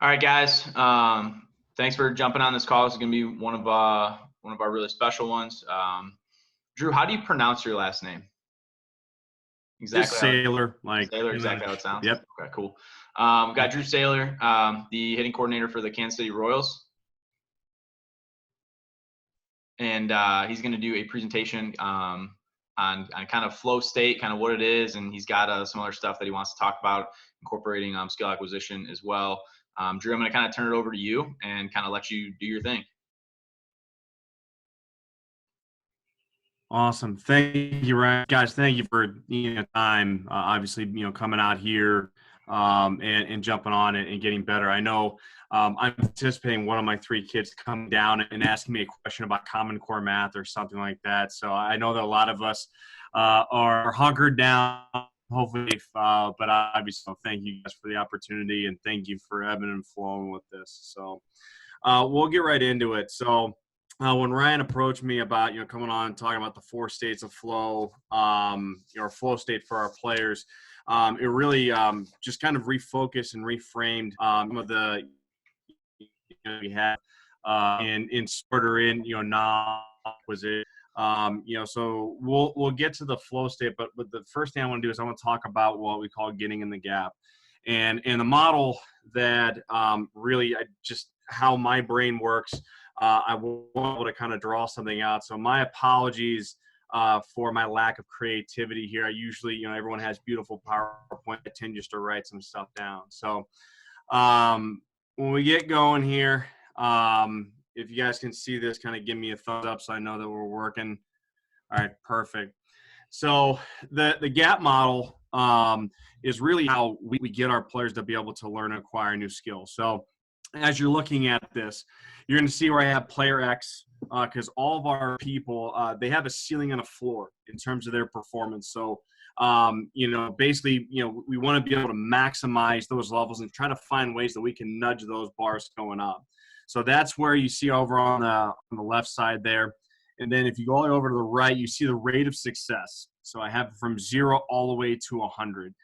All right, guys. Thanks for jumping on this call. It's going to be one of our really special ones. Drew, how do you pronounce your last name? Exactly. Saylor, Saylor, exactly how it sounds. Yep. Okay, cool. We got Drew Saylor, the hitting coordinator for the Kansas City Royals, and he's going to do a presentation on kind of flow state, kind of what it is, and he's got some other stuff that he wants to talk about, incorporating skill acquisition as well. Drew, I'm going to kind of turn it over to you and kind of let you do your thing. Awesome. Thank you, Ryan. Guys, thank you for time, obviously, coming out here and jumping on it and getting better. I know I'm anticipating one of my 3 kids coming down and asking me a question about Common Core math or something like that. So I know that a lot of us are hunkered down, hopefully, but obviously, thank you guys for the opportunity, and thank you for ebbing and flowing with this. So we'll get right into it. So when Ryan approached me about, coming on and talking about the 4 states of flow, or flow state for our players, it really just kind of refocused and reframed some of the we had in Smarter in, now was it. So we'll get to the flow state, but the first thing I want to do is I want to talk about what we call getting in the gap, and the model that really just how my brain works. I was able to kind of draw something out. So my apologies for my lack of creativity here. I usually, everyone has beautiful PowerPoint. I tend just to write some stuff down. So when we get going here, if you guys can see this, kind of give me a thumbs up so I know that we're working. All right, perfect. So the gap model is really how we get our players to be able to learn and acquire new skills. So as you're looking at this, you're going to see where I have player X, because all of our people, they have a ceiling and a floor in terms of their performance. So, basically, we want to be able to maximize those levels and try to find ways that we can nudge those bars going up. So that's where you see over on the left side there. And then if you go all the way over to the right, you see the rate of success. So I have from 0 all the way to 100.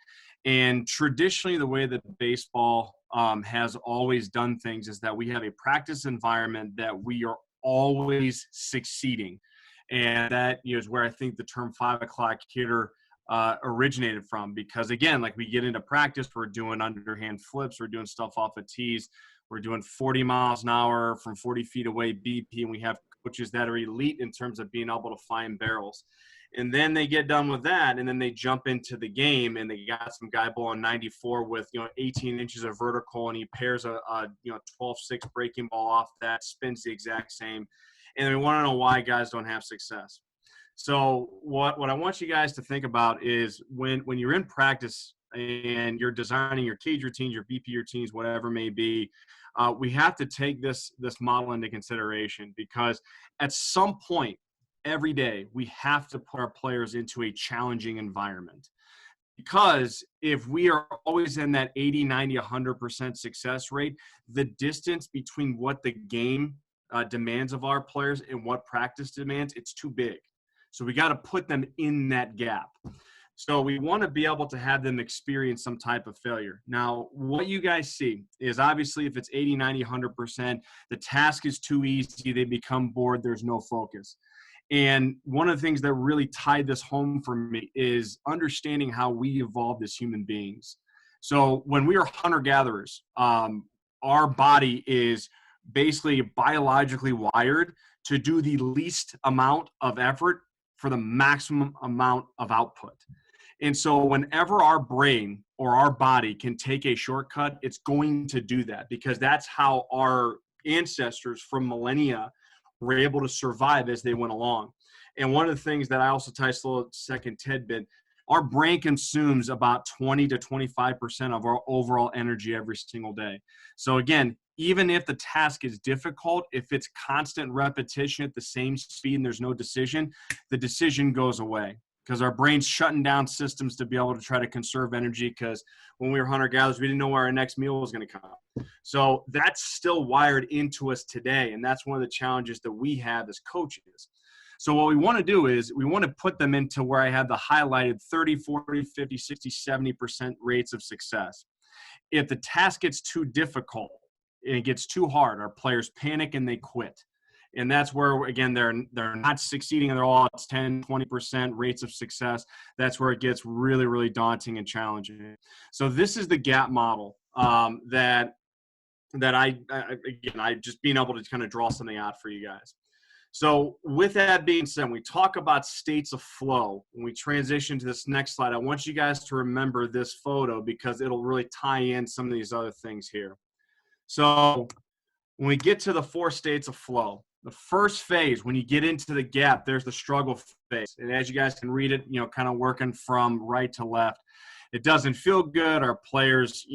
And traditionally, the way that baseball has always done things is that we have a practice environment that we are always succeeding. And that is where I think the term 5 o'clock hitter originated from. Because, again, like we get into practice, we're doing underhand flips, we're doing stuff off of tees, we're doing 40 miles an hour from 40 feet away BP, and we have coaches that are elite in terms of being able to find barrels. And then they get done with that, and then they jump into the game, and they got some guy blowing 94 with 18 inches of vertical, and he pairs a 12-6 breaking ball off that, spins the exact same, and we want to know why guys don't have success. So what I want you guys to think about is when you're in practice and you're designing your cage routines, your BP routines, whatever it may be, we have to take this model into consideration, because at some point every day we have to put our players into a challenging environment. Because if we are always in that 80, 90, 100% success rate, the distance between what the game demands of our players and what practice demands, it's too big. So we got to put them in that gap. So we want to be able to have them experience some type of failure. Now, what you guys see is obviously if it's 80, 90, 100%, the task is too easy. They become bored. There's no focus. And one of the things that really tied this home for me is understanding how we evolved as human beings. So when we are hunter-gatherers, our body is basically biologically wired to do the least amount of effort for the maximum amount of output. And so whenever our brain or our body can take a shortcut, it's going to do that, because that's how our ancestors from millennia were able to survive as they went along. And one of the things that I also tie a little second tidbit, our brain consumes about 20 to 25% of our overall energy every single day. So again, even if the task is difficult, if it's constant repetition at the same speed and there's no decision, the decision goes away, because our brain's shutting down systems to be able to try to conserve energy, because when we were hunter-gatherers, we didn't know where our next meal was going to come. So that's still wired into us today, and that's one of the challenges that we have as coaches. So what we want to do is we want to put them into where I have the highlighted 30, 40, 50, 60, 70% rates of success. If the task gets too difficult and it gets too hard, our players panic and they quit. And that's where, again, they're not succeeding and they're all 10, 20% rates of success. That's where it gets really, really daunting and challenging. So this is the gap model that I just being able to kind of draw something out for you guys. So with that being said, when we talk about states of flow, when we transition to this next slide, I want you guys to remember this photo because it'll really tie in some of these other things here. So when we get to the 4 states of flow, the first phase, when you get into the gap, there's the struggle phase. And as you guys can read it, kind of working from right to left, it doesn't feel good. Our players,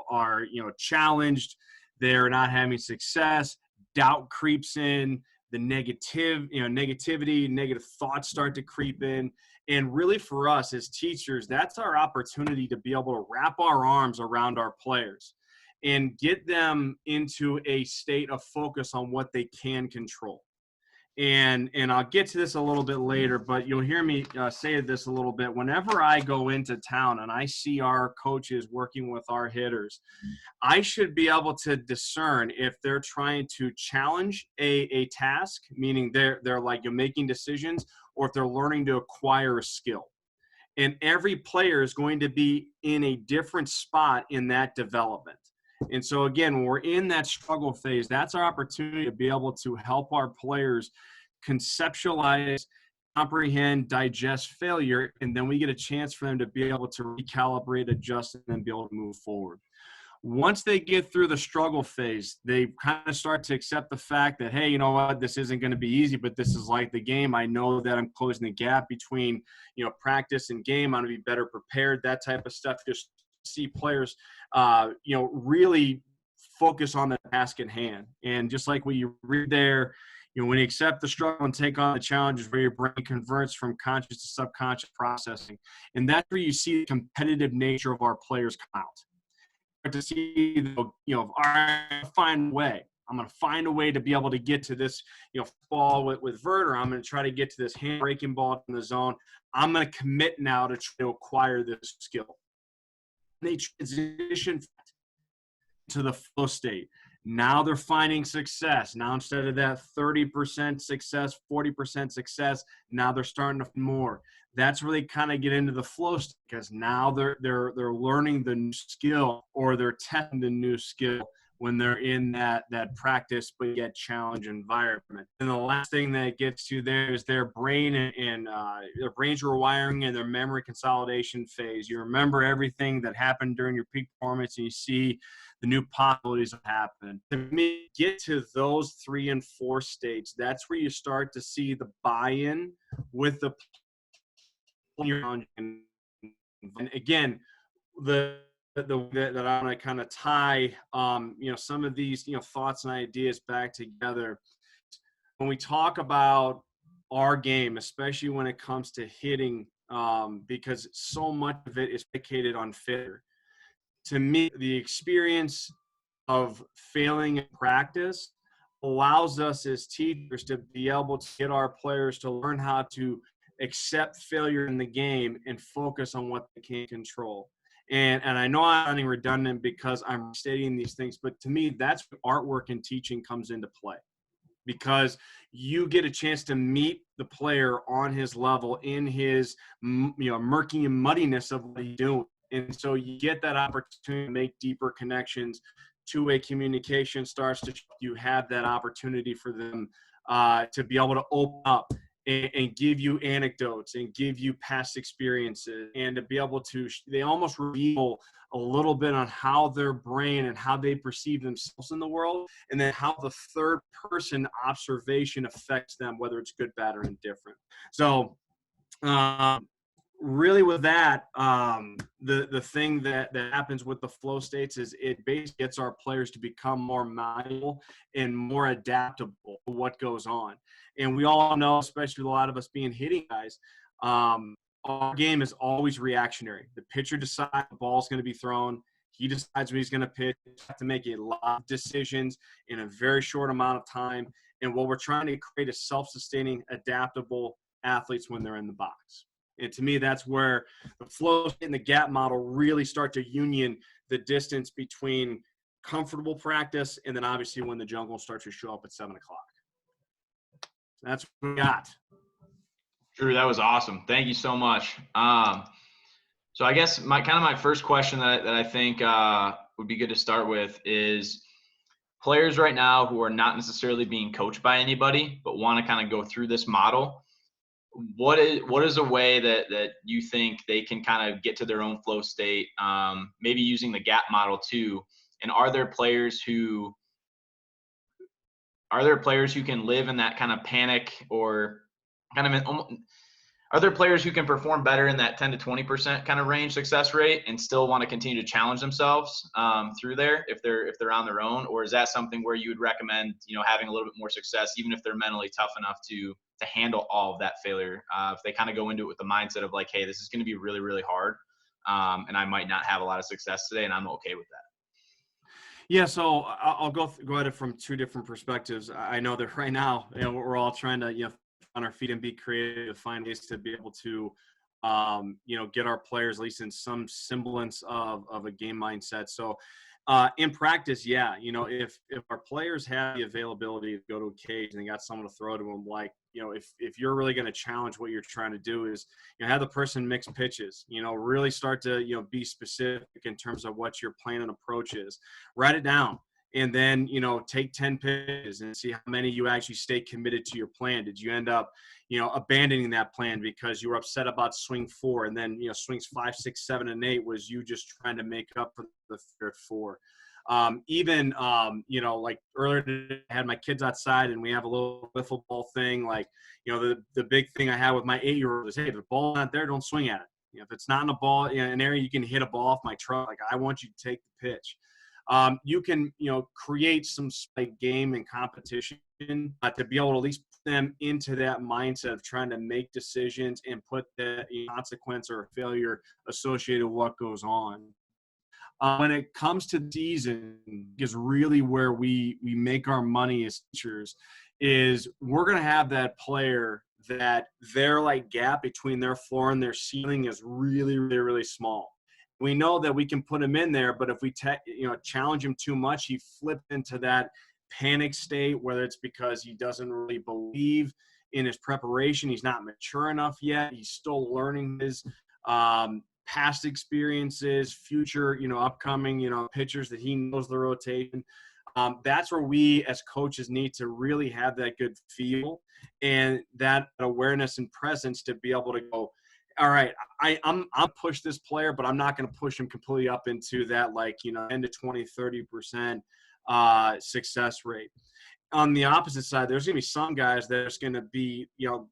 are, challenged. They're not having success. Doubt creeps in. The negativity, negative thoughts start to creep in. And really for us as teachers, that's our opportunity to be able to wrap our arms around our players and get them into a state of focus on what they can control. And I'll get to this a little bit later, but you'll hear me say this a little bit. Whenever I go into town and I see our coaches working with our hitters, I should be able to discern if they're trying to challenge a task, meaning they're like you're making decisions, or if they're learning to acquire a skill. And every player is going to be in a different spot in that development. And so, again, when we're in that struggle phase, that's our opportunity to be able to help our players conceptualize, comprehend, digest failure, and then we get a chance for them to be able to recalibrate, adjust, and then be able to move forward. Once they get through the struggle phase, they kind of start to accept the fact that, hey, you know what, this isn't going to be easy, but this is like the game. I know that I'm closing the gap between, practice and game. I'm going to be better prepared, that type of stuff. Just see players, really focus on the task at hand. And just like what you read there, when you accept the struggle and take on the challenges, where your brain converts from conscious to subconscious processing. And that's where you see the competitive nature of our players come out. To see, all right, find a way. I'm going to find a way to be able to get to this, ball with vert, or I'm going to try to get to this hand breaking ball in the zone. I'm going to commit now to try to acquire this skill. They transition to the flow state. Now they're finding success. Now instead of that 30% success, 40% success, now they're starting to find more. That's where they kind of get into the flow state, because now they're learning the new skill, or they're testing the new skill when they're in that practice but yet challenge environment. And the last thing that it gets to there is their brain and their brain's rewiring and their memory consolidation phase. You remember everything that happened during your peak performance, and you see the new possibilities that happen. To get to those 3 and 4 states, that's where you start to see the buy-in with the player. And again, that I'm going to kind of tie, some of these, thoughts and ideas back together. When we talk about our game, especially when it comes to hitting, because so much of it is predicated on failure. To me, the experience of failing in practice allows us as teachers to be able to get our players to learn how to accept failure in the game and focus on what they can control. And I know I'm sounding redundant because I'm stating these things, but to me, that's where artwork and teaching comes into play, because you get a chance to meet the player on his level, in his, murky and muddiness of what he's doing. And so you get that opportunity to make deeper connections. Two-way communication starts to, you have that opportunity for them to be able to open up and give you anecdotes and give you past experiences, and to be able to, they almost reveal a little bit on how their brain and how they perceive themselves in the world, and then how the third person observation affects them, whether it's good, bad, or indifferent. So really with that, the thing that happens with the flow states is it basically gets our players to become more malleable and more adaptable to what goes on. And we all know, especially a lot of us being hitting guys, our game is always reactionary. The pitcher decides the ball's going to be thrown. He decides when he's going to pitch. You have to make a lot of decisions in a very short amount of time. And what we're trying to create is self-sustaining, adaptable athletes when they're in the box. And to me, that's where the flow and the gap model really start to union the distance between comfortable practice and then obviously when the jungle starts to show up at 7 o'clock. That's what we got. Drew, that was awesome. Thank you so much. So I guess my first question that I think would be good to start with is players right now who are not necessarily being coached by anybody, but want to kind of go through this model. What is a way that you think they can kind of get to their own flow state, maybe using the gap model too? And are there players who can live in that kind of panic, or kind of are there players who can perform better in that 10 to 20% kind of range success rate and still want to continue to challenge themselves through there if they're on their own? Or is that something where you would recommend, having a little bit more success, even if they're mentally tough enough to handle all of that failure? If they kind of go into it with the mindset of like, hey, this is going to be really, really hard, and I might not have a lot of success today, and I'm okay with that. Yeah, so I'll go at it from two different perspectives. I know that right now, we're all trying to, on our feet and be creative, find ways to be able to, get our players at least in some semblance of a game mindset. So in practice, yeah, if our players have the availability to go to a cage and they got someone to throw to them, like, if you're really going to challenge what you're trying to do is, have the person mix pitches, really start to, be specific in terms of what your plan and approach is. Write it down. And then, take 10 pitches and see how many you actually stay committed to your plan. Did you end up, abandoning that plan because you were upset about swing 4, and then, swings 5, 6, 7, and 8 was you just trying to make up for the third 4. Like earlier today, I had my kids outside and we have a little wiffle ball thing. Like, the big thing I had with my 8-year-old is, hey, if the ball's not there, don't swing at it. If it's not in a ball, an area you can hit a ball off my truck, like, I want you to take the pitch. You can, create some game and competition to be able to at least put them into that mindset of trying to make decisions and put the consequence or failure associated with what goes on. When it comes to the season, is really where we make our money as teachers, is we're going to have that player that their gap between their floor and their ceiling is really, really, really small. We know that we can put him in there, but if we challenge him too much, he flips into that panic state, whether it's because he doesn't really believe in his preparation, he's not mature enough yet, he's still learning his past experiences, future, upcoming, pitchers that he knows the rotation. That's where we as coaches need to really have that good feel and that awareness and presence to be able to go, all right, I'll push this player, but I'm not going to push him completely up into that 10 to 20, 30% success rate. On the opposite side, there's going to be some guys that are just going to be,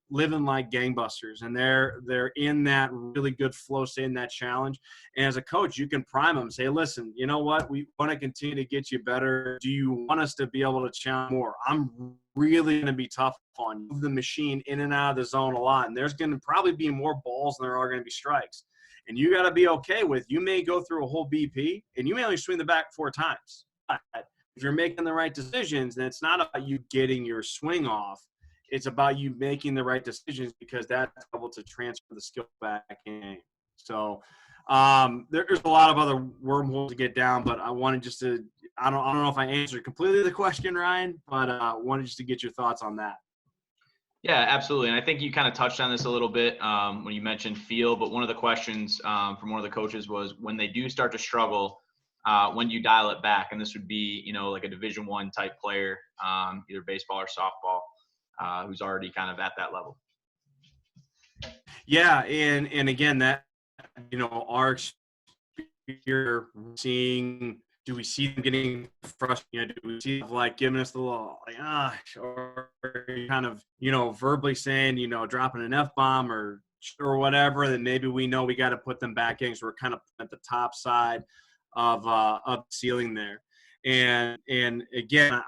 living like gangbusters, and they're in that really good flow state, in that challenge. And as a coach, you can prime them, say, listen, you know what? We want to continue to get you better. Do you want us to be able to challenge more? I'm really going to be tough on you. Move the machine in and out of the zone a lot, and there's going to probably be more balls than there are going to be strikes. And you got to be okay with, you may go through a whole BP, and you may only swing the bat 4 times. But if you're making the right decisions, then it's not about you getting your swing off. It's about you making the right decisions, because that's able to transfer the skill back in. So there's a lot of other wormholes to get down, but I wanted just to – I don't know if I answered completely the question, Ryan, but I wanted just to get your thoughts on that. Yeah, absolutely. And I think you kind of touched on this a little bit when you mentioned feel, but one of the questions from one of the coaches was, when they do start to struggle, when you dial it back, and this would be, like a Division I type player, either baseball or softball, who's already kind of at that level. Yeah, and again, that, our experience seeing, do we see them getting frustrated? Do we see them giving us the little or kind of, verbally saying, dropping an F-bomb or whatever, that maybe we know we got to put them back in, so we're kind of at the top side of the ceiling there. And again,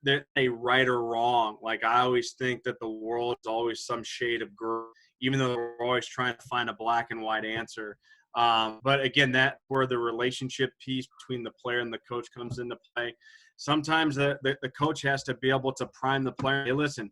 they're a right or wrong. I always think that the world is always some shade of gray. even though we're always trying to find a black and white answer. But again, that's where the relationship piece between the player and the coach comes into play. Sometimes the coach has to be able to prime the player. Hey, listen,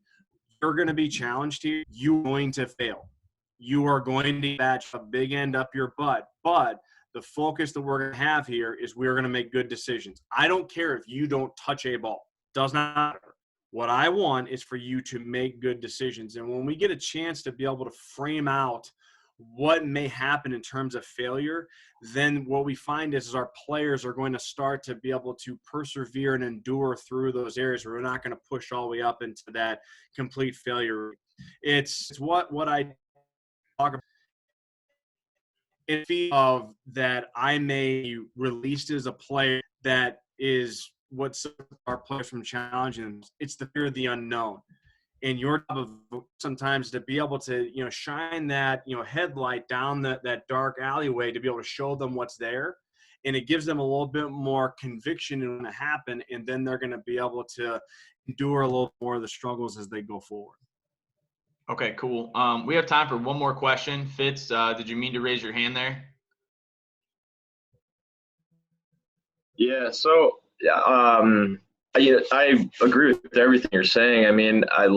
you're going to be challenged here. You're going to fail. You are going to batch a big end up your butt. But the focus that we're going to have here is we're going to make good decisions. I don't care if you don't touch a ball. Does not matter. What I want is for you to make good decisions. And when we get a chance to be able to frame out what may happen in terms of failure, then what we find is our players are going to start to be able to persevere and endure through those areas where we're not going to push all the way up into that complete failure. It's what I talk about. It feels of that I may be released as a player that is what separates our players from challenging. It's the fear of the unknown. And your job of sometimes to be able to, shine that, headlight down that dark alleyway to be able to show them what's there. And it gives them a little bit more conviction in what happen. And then they're going to be able to endure a little more of the struggles as they go forward. Okay, cool. We have time for one more question. Fitz, did you mean to raise your hand there? Yeah. So, I agree with everything you're saying. I mean, I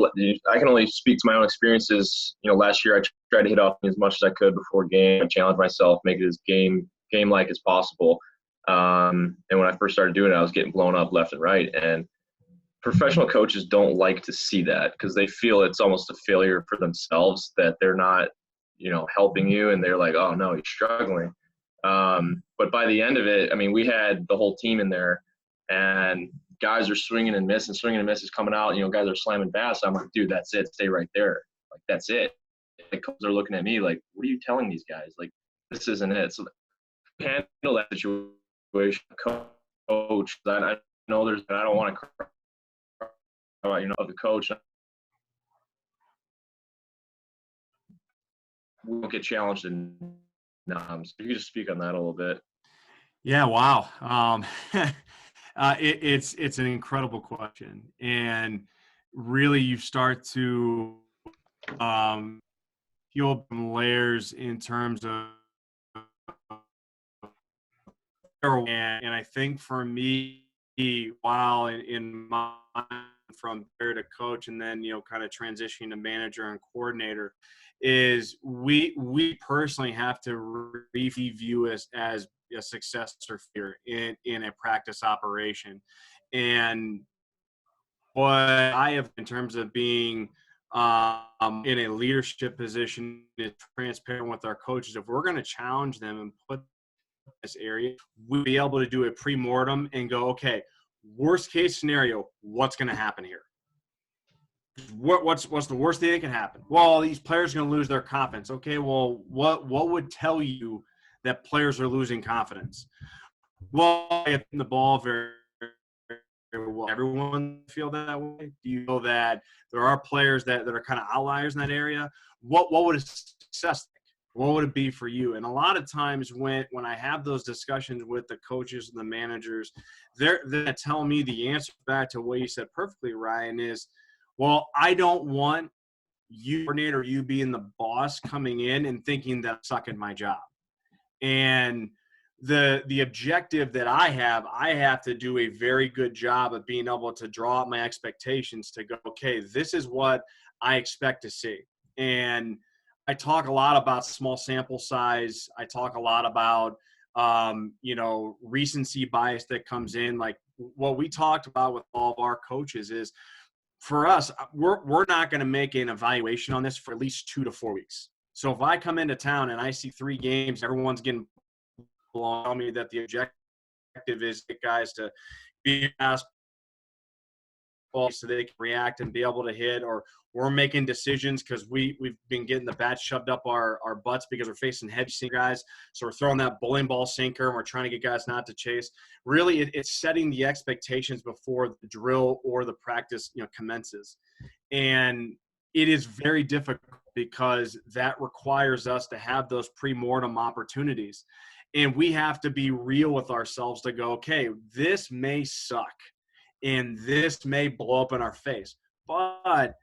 can only speak to my own experiences. Last year I tried to hit off as much as I could before game. I challenged myself, make it as game-like as possible. And when I first started doing it, I was getting blown up left and right. And professional coaches don't like to see that because they feel it's almost a failure for themselves that they're not, helping you. And they're like, oh, no, you're struggling. But by the end of it, I mean, we had the whole team in there, and guys are swinging and misses coming out. Guys are slamming bats. I'm like, dude, that's it. Stay right there. Like, that's it. The coaches are looking at me like, what are you telling these guys? Like, this isn't it. So handle that situation, coach. I know I don't want to cry of the coach. We won't get challenged in noms. You can just speak on that a little bit. Yeah, wow. It's an incredible question, and really you start to peel some layers in terms of, and I think for me, while in my from player to coach, and then kind of transitioning to manager and coordinator, is we personally have to review us as a success or failure in a practice operation. And what I have in terms of being in a leadership position is transparent with our coaches. If we're going to challenge them and put this area, we'll be able to do a pre-mortem and go, okay, worst case scenario, what's going to happen here? What's the worst thing that can happen? Well, these players are going to lose their confidence. Okay, well, what would tell you that players are losing confidence? Well, hitting the ball very, very well. Everyone feel that way? Do you know that there are players that are kind of outliers in that area? What would a success think? What would it be for you? And a lot of times when I have those discussions with the coaches and the managers, they're telling me the answer back to what you said perfectly, Ryan, is, well, I don't want you, coordinator, you being the boss coming in and thinking that I'm suck at my job. And the objective that I have to do a very good job of being able to draw up my expectations to go, okay, this is what I expect to see. And I talk a lot about small sample size. I talk a lot about, recency bias that comes in. Like what we talked about with all of our coaches is, for us, we're not going to make an evaluation on this for at least 2 to 4 weeks. So if I come into town and I see 3 games, everyone's getting blown, tell me that the objective is to get guys to be asked so they can react and be able to hit, or we're making decisions because we've been getting the bats shoved up our butts because we're facing heavy guys. So we're throwing that bowling ball sinker and we're trying to get guys not to chase. Really, it's setting the expectations before the drill or the practice commences. And it is very difficult because that requires us to have those pre-mortem opportunities. And we have to be real with ourselves to go, okay, this may suck and this may blow up in our face, but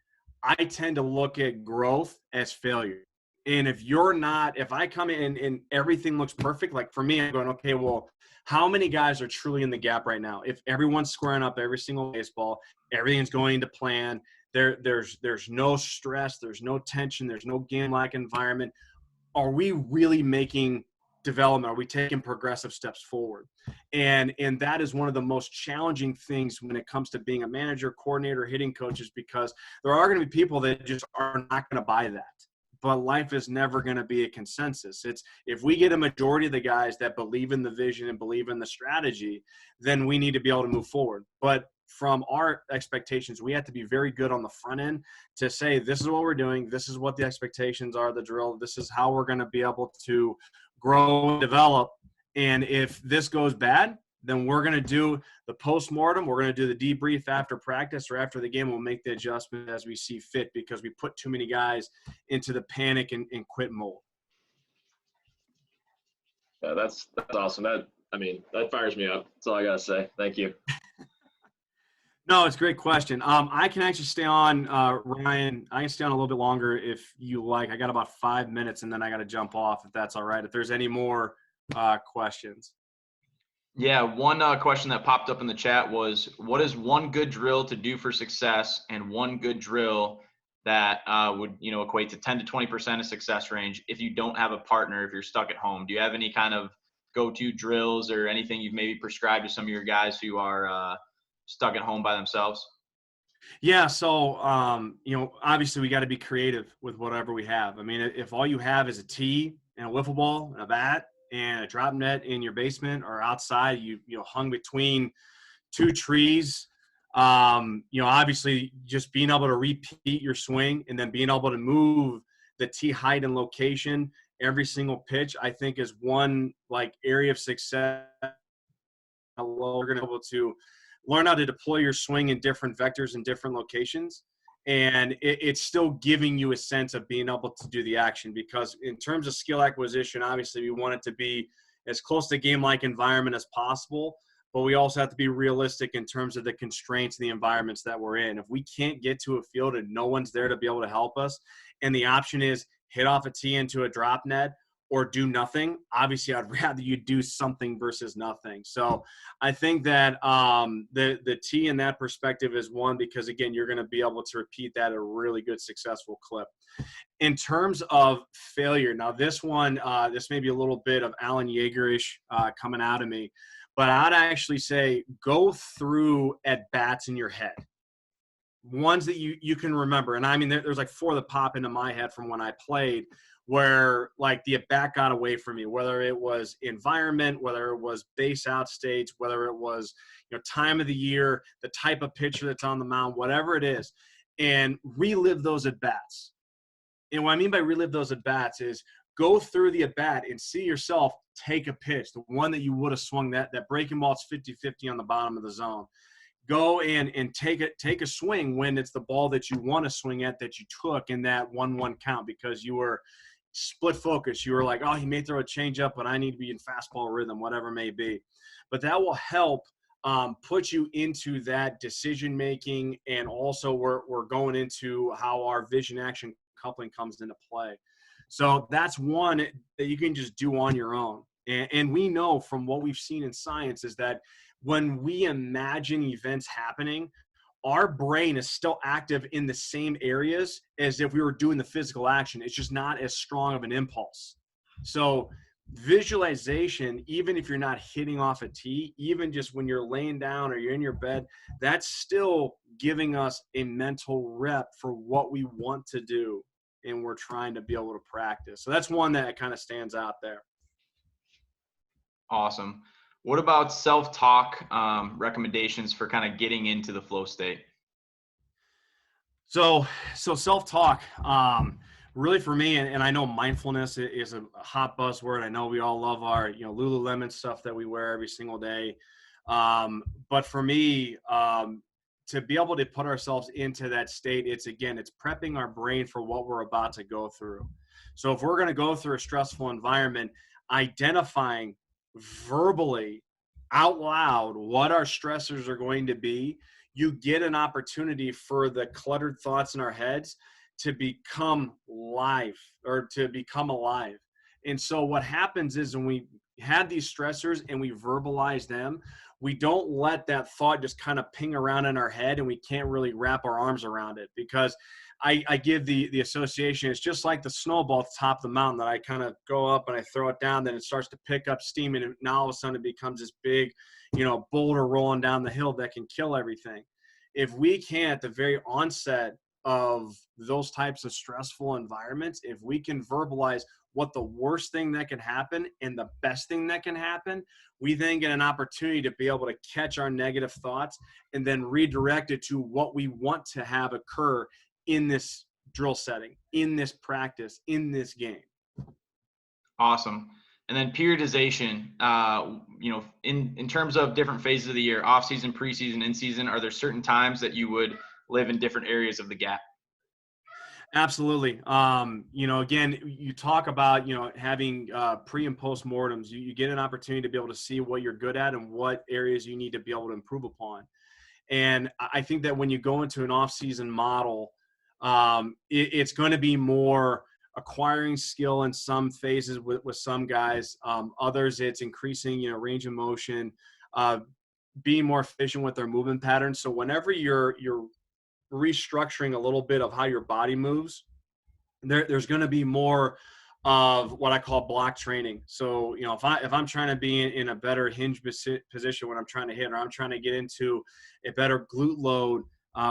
I tend to look at growth as failure. And if I come in and everything looks perfect, like for me, I'm going, okay, well, how many guys are truly in the gap right now? If everyone's squaring up every single baseball, everything's going to plan, there's no stress, there's no tension, there's no game-like environment. Are we really making development? Are we taking progressive steps forward? And that is one of the most challenging things when it comes to being a manager, coordinator, hitting coaches, because there are going to be people that just are not going to buy that. But life is never going to be a consensus. It's if we get a majority of the guys that believe in the vision and believe in the strategy, then we need to be able to move forward. But from our expectations, we have to be very good on the front end to say, this is what we're doing. This is what the expectations are, the drill. This is how we're going to be able to grow and develop. And if this goes bad, then we're going to do the postmortem. We're going to do the debrief after practice or after the game. We'll make the adjustment as we see fit because we put too many guys into the panic and quit mode. Yeah, that's awesome. That fires me up. That's all I got to say. Thank you. No, it's a great question. I can actually stay on, Ryan. I can stay on a little bit longer if you like. I got about 5 minutes, and then I got to jump off if that's all right. If there's any more questions. Yeah, one question that popped up in the chat was, what is one good drill to do for success, and one good drill that would equate to 10 to 20% of success range if you don't have a partner, if you're stuck at home? Do you have any kind of go-to drills or anything you've maybe prescribed to some of your guys who are stuck at home by themselves? Yeah, so obviously we got to be creative with whatever we have. I mean, if all you have is a tee and a wiffle ball and a bat and a drop net in your basement or outside, you hung between two trees, obviously just being able to repeat your swing and then being able to move the tee height and location every single pitch, I think is one area of success. We're going to be able to learn how to deploy your swing in different vectors and different locations. And it's still giving you a sense of being able to do the action, because in terms of skill acquisition, obviously we want it to be as close to game-like environment as possible, but we also have to be realistic in terms of the constraints and the environments that we're in. If we can't get to a field and no one's there to be able to help us, and the option is hit off a tee into a drop net or do nothing, obviously I'd rather you do something versus nothing. So I think that the tee in that perspective is one, because again, you're going to be able to repeat that at a really good, successful clip. In terms of failure, now this one, this may be a little bit of Alan Yeager-ish coming out of me, but I'd actually say go through at bats in your head. Ones that you can remember. And I mean, there's like four that pop into my head from when I played, where the at bat got away from me, whether it was environment, whether it was base out states, whether it was time of the year, the type of pitcher that's on the mound, whatever it is, and relive those at bats. And what I mean by relive those at bats is go through the at bat and see yourself take a pitch, the one that you would have swung, that breaking ball's 50-50 on the bottom of the zone. Go and take a swing when it's the ball that you want to swing at that you took in that 1-1 count, because you were split focus. You were like, oh, he may throw a changeup, but I need to be in fastball rhythm, whatever it may be. But that will help put you into that decision making, and also we're going into how our vision action coupling comes into play. So that's one that you can just do on your own. And we know from what we've seen in science is that when we imagine events happening, our brain is still active in the same areas as if we were doing the physical action. It's just not as strong of an impulse. So visualization, even if you're not hitting off a tee, even just when you're laying down or you're in your bed, that's still giving us a mental rep for what we want to do, and we're trying to be able to practice. So that's one that kind of stands out there. Awesome. What about self-talk recommendations for kind of getting into the flow state? So self-talk, really for me, and I know mindfulness is a hot buzzword. I know we all love our Lululemon stuff that we wear every single day. But for me, to be able to put ourselves into that state, it's prepping our brain for what we're about to go through. So if we're going to go through a stressful environment, identifying verbally out loud what our stressors are going to be, you get an opportunity for the cluttered thoughts in our heads to become live or to become alive. And so what happens is when we had these stressors and we verbalize them, we don't let that thought just kind of ping around in our head and we can't really wrap our arms around it. Because I give the association, it's just like the snowball at the top of the mountain that I kind of go up and I throw it down, then it starts to pick up steam, and now all of a sudden it becomes this big, boulder rolling down the hill that can kill everything. If we can, at the very onset of those types of stressful environments, if we can verbalize what the worst thing that can happen and the best thing that can happen, we then get an opportunity to be able to catch our negative thoughts and then redirect it to what we want to have occur in this drill setting, in this practice, in this game. Awesome. And then periodization, in terms of different phases of the year, off season, preseason, in season, are there certain times that you would live in different areas of the gap? Absolutely. Again, you talk about, having pre and post mortems. You get an opportunity to be able to see what you're good at and what areas you need to be able to improve upon. And I think that when you go into an off-season model, it's going to be more acquiring skill in some phases with some guys. Others, it's increasing, range of motion, being more efficient with their movement patterns. So whenever you're restructuring a little bit of how your body moves, there's going to be more of what I call block training. So, if I'm trying to be in a better hinge position when I'm trying to hit, or I'm trying to get into a better glute load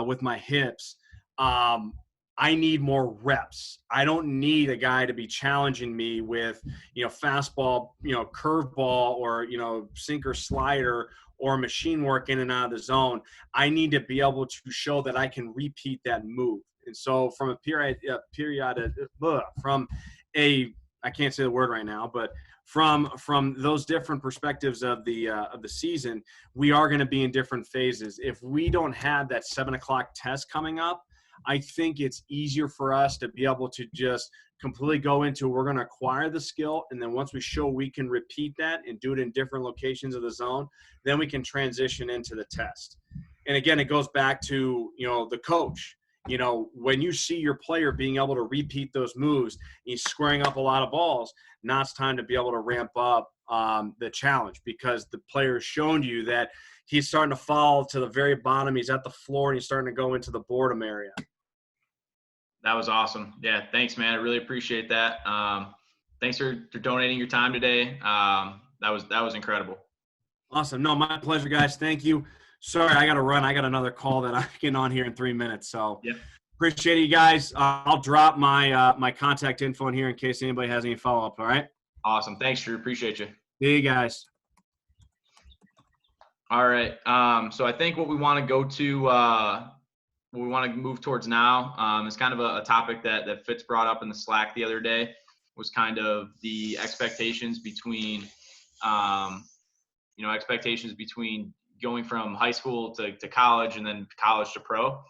with my hips, I need more reps. I don't need a guy to be challenging me with, fastball, curveball, or, sinker slider, or machine work in and out of the zone. I need to be able to show that I can repeat that move. And so from I can't say the word right now, but from those different perspectives of the season, we are going to be in different phases. If we don't have that 7:00 test coming up, I think it's easier for us to be able to just completely go into, we're going to acquire the skill, and then once we show we can repeat that and do it in different locations of the zone, then we can transition into the test. And again, it goes back to, the coach. When you see your player being able to repeat those moves, he's squaring up a lot of balls, now it's time to be able to ramp up the challenge, because the player has shown you that he's starting to fall to the very bottom. He's at the floor and he's starting to go into the boredom area. That was awesome. Yeah, thanks, man. I really appreciate that. Thanks for donating your time today. That was incredible. Awesome. No, my pleasure, guys. Thank you. Sorry, I got to run. I got another call that I'm getting on here in 3 minutes. So yeah. Appreciate it, you guys. I'll drop my my contact info in here in case anybody has any follow-up. All right? Awesome. Thanks, Drew. Appreciate you. See you guys. All right. So I think what we want to go to, what we want to move towards now, is kind of a topic that Fitz brought up in the Slack the other day, was kind of the expectations between, expectations between going from high school to college and then college to pro.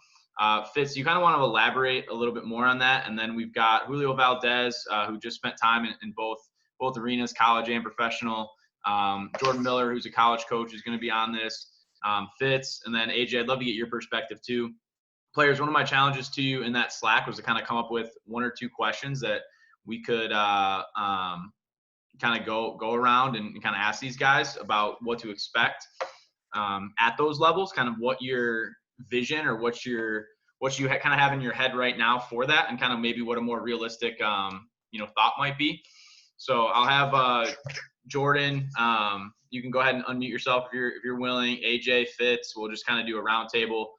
Fitz, you kind of want to elaborate a little bit more on that. And then we've got Julio Valdez, who just spent time in both arenas, college and professional. Jordan Miller, who's a college coach, is going to be on this. Fitz, and then AJ, I'd love to get your perspective too. Players, one of my challenges to you in that Slack was to kind of come up with one or two questions that we could kind of go around and kind of ask these guys about what to expect at those levels, kind of what your vision or what you kind of have in your head right now for that, and kind of maybe what a more realistic thought might be. So I'll have Jordan, you can go ahead and unmute yourself if you're willing. AJ, Fitz, we'll just kind of do a round table.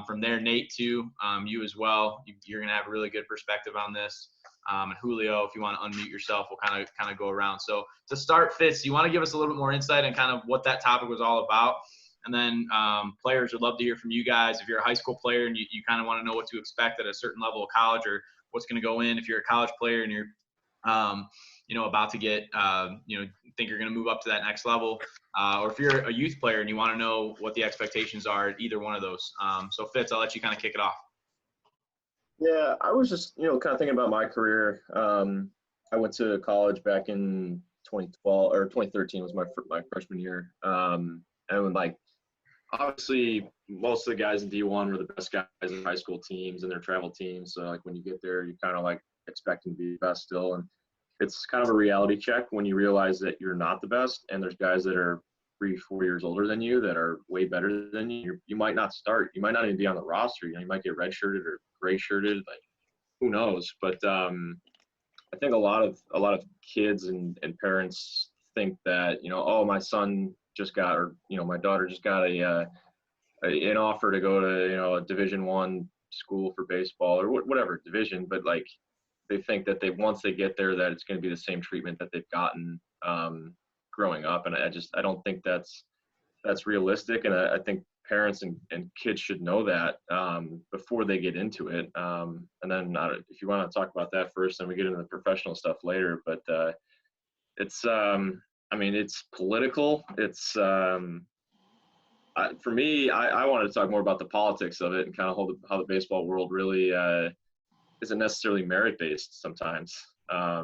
From there, Nate too, you as well. You're gonna have a really good perspective on this. And Julio, if you want to unmute yourself, we'll kind of go around. So to start, Fitz, you want to give us a little bit more insight on kind of what that topic was all about? And then players would love to hear from you guys. If you're a high school player and you kind of want to know what to expect at a certain level of college, or what's going to go in if you're a college player and you're about to get, think you're going to move up to that next level, or if you're a youth player and you want to know what the expectations are at either one of those. So Fitz, I'll let you kind of kick it off. Yeah, I was just, kind of thinking about my career. I went to college back in 2012 or 2013 was my freshman year. And obviously most of the guys in D1 were the best guys in high school teams and their travel teams. So like when you get there, you kind of like expecting to be the best still. And it's kind of a reality check when you realize that you're not the best. And there's guys that are 3-4 years older than you that are way better than you. You might not start. You might not even be on the roster. You might get redshirted or gray shirted. Like who knows? But I think a lot of kids and parents think that, oh, my son just got, or, my daughter just got an offer to go to, a Division I school for baseball or whatever division, but like they think that once they get there that it's going to be the same treatment that they've gotten growing up, and I don't think that's realistic, and I think parents and kids should know that before they get into it. And then if you want to talk about that first, then we get into the professional stuff later. But it's it's political. It's for me, I wanted to talk more about the politics of it and kind of how the baseball world really isn't necessarily merit based sometimes. I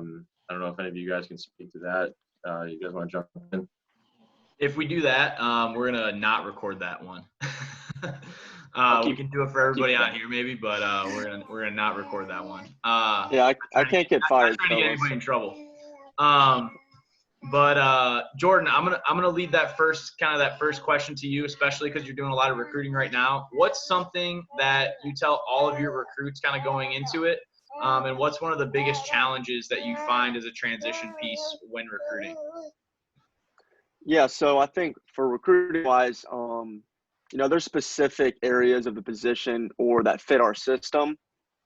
don't know if any of you guys can speak to that. You guys want to jump in? If we do that, we're gonna not record that one. We can do it for everybody on here, maybe, but we're gonna not record that one. Yeah, I can't get fired. Not trying to get anybody in trouble. But Jordan, I'm gonna lead that first question to you, especially because you're doing a lot of recruiting right now. What's something that you tell all of your recruits kind of going into it, and what's one of the biggest challenges that you find as a transition piece when recruiting? Yeah, so I think for recruiting wise, there's specific areas of the position or that fit our system.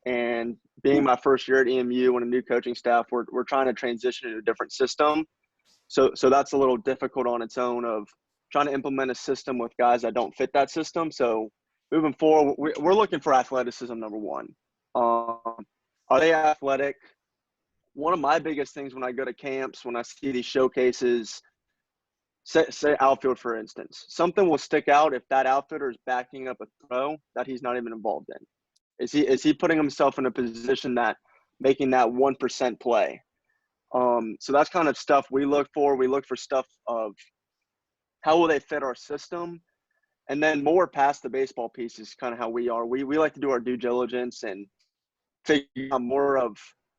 And being my first year at EMU and a new coaching staff, we're trying to transition to a different system. So that's a little difficult on its own of trying to implement a system with guys that don't fit that system. So moving forward, we're looking for athleticism, number one. Are they athletic? One of my biggest things when I go to camps, when I see these showcases, say outfield, for instance, something will stick out if that outfielder is backing up a throw that he's not even involved in. Is he putting himself in a position that making that 1% play? So that's kind of stuff we look for. We look for stuff of how will they fit our system, and then more past the baseball piece is kind of how we are. We like to do our due diligence and figure out more of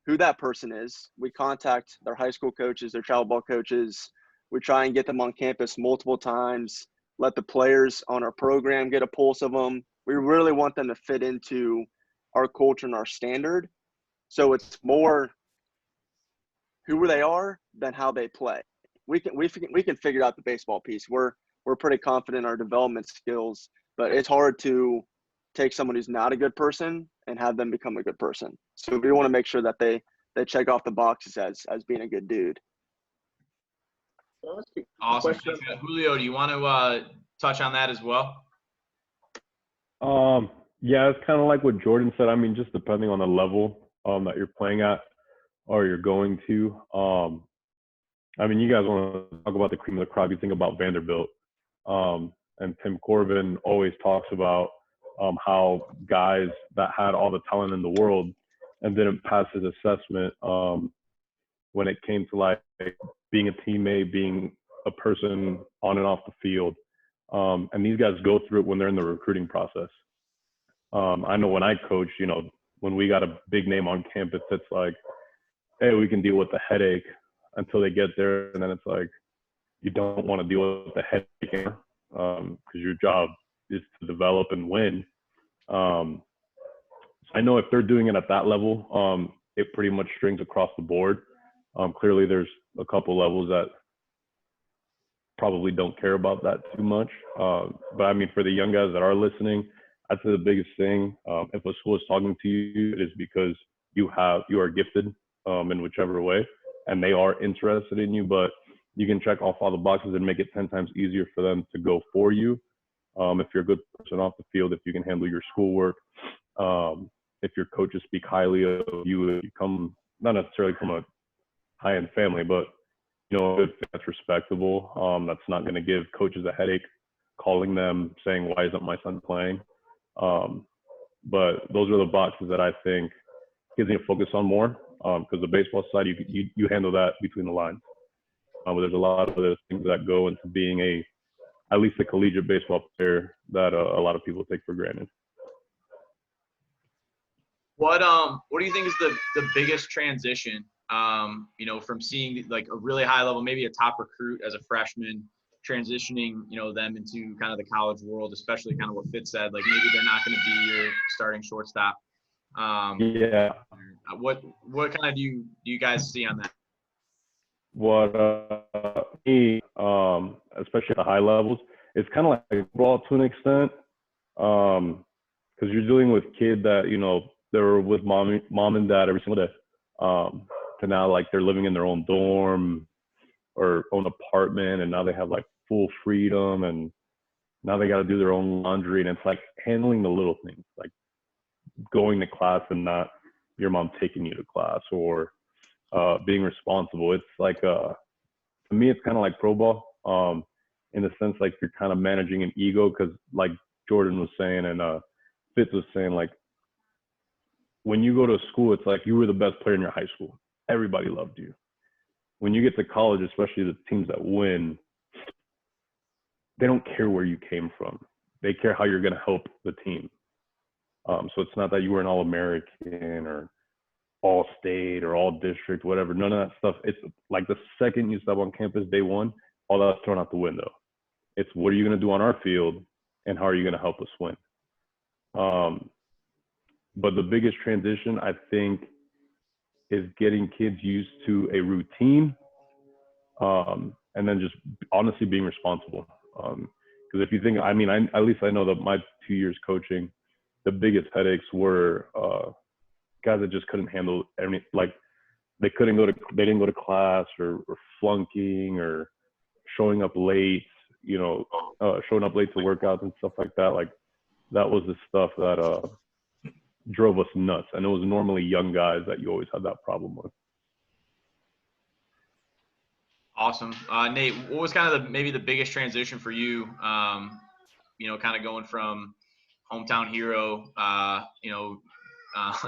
who that person is. We contact their high school coaches, their travel ball coaches. We try and get them on campus multiple times, let the players on our program get a pulse of them. We really want them to fit into our culture and our standard. So it's more who they are than how they play. We can figure out the baseball piece. We're pretty confident in our development skills, but it's hard to take someone who's not a good person and have them become a good person. So we want to make sure that they check off the boxes as being a good dude. Awesome. Julio, do you want to touch on that as well? Yeah, it's kind of like what Jordan said. I mean, just depending on the level that you're playing at or you're going to. I mean, you guys want to talk about the cream of the crop. You think about Vanderbilt. And Tim Corbin always talks about how guys that had all the talent in the world and didn't pass his assessment when it came to like being a teammate, being a person on and off the field. And these guys go through it when they're in the recruiting process. I know when I coach, when we got a big name on campus, it's like, hey, we can deal with the headache until they get there. And then it's like, you don't want to deal with the headache because your job is to develop and win. So I know if they're doing it at that level, it pretty much strings across the board. Clearly, there's a couple levels that probably don't care about that too much. But I mean, for the young guys that are listening, I'd say the biggest thing, if a school is talking to you, it is because you are gifted in whichever way, and they are interested in you. But you can check off all the boxes and make it 10 times easier for them to go for you. If you're a good person off the field, if you can handle your schoolwork, if your coaches speak highly of you, if you come not necessarily from a high-end family, but that's respectable. That's not going to give coaches a headache calling them saying, why isn't my son playing? But those are the boxes that I think gives me a focus on more, because the baseball side, you handle that between the lines. But there's a lot of other things that go into being a at least a collegiate baseball player that a lot of people take for granted. What do you think is the biggest transition, from seeing like a really high level, maybe a top recruit as a freshman, transitioning, them into kind of the college world, especially kind of what Fitz said, like maybe they're not going to be your starting shortstop. Yeah. What kind of do you guys see on that? What me, especially at the high levels, it's kind of like ball to an extent, because you're dealing with kids that they're with mom and dad every single day, to now like they're living in their own dorm or own apartment, and now they have like full freedom, and now they got to do their own laundry, and it's like handling the little things, like going to class and not your mom taking you to class, or being responsible. It's like to me it's kind of like pro ball, in the sense like you're kind of managing an ego, because like Jordan was saying and Fitz was saying, like when you go to school it's like you were the best player in your high school, everybody loved you. When you get to college, especially the teams that win, they don't care where you came from, they care how you're going to help the team. So it's not that you were an All-American or All-State or All-District, whatever. None of that stuff. It's like the second you step on campus, day one, all that's thrown out the window. It's what are you going to do on our field, and how are you going to help us win? But the biggest transition, I think, is getting kids used to a routine, and then just honestly being responsible. Because if you think, at least I know that my 2 years coaching, the biggest headaches were guys that just couldn't handle any, like they didn't go to class, or flunking, or showing up late, showing up late to workouts and stuff like that. Like that was the stuff that drove us nuts. And it was normally young guys that you always had that problem with. Awesome. Nate, what was kind of maybe the biggest transition for you, kind of going from hometown hero,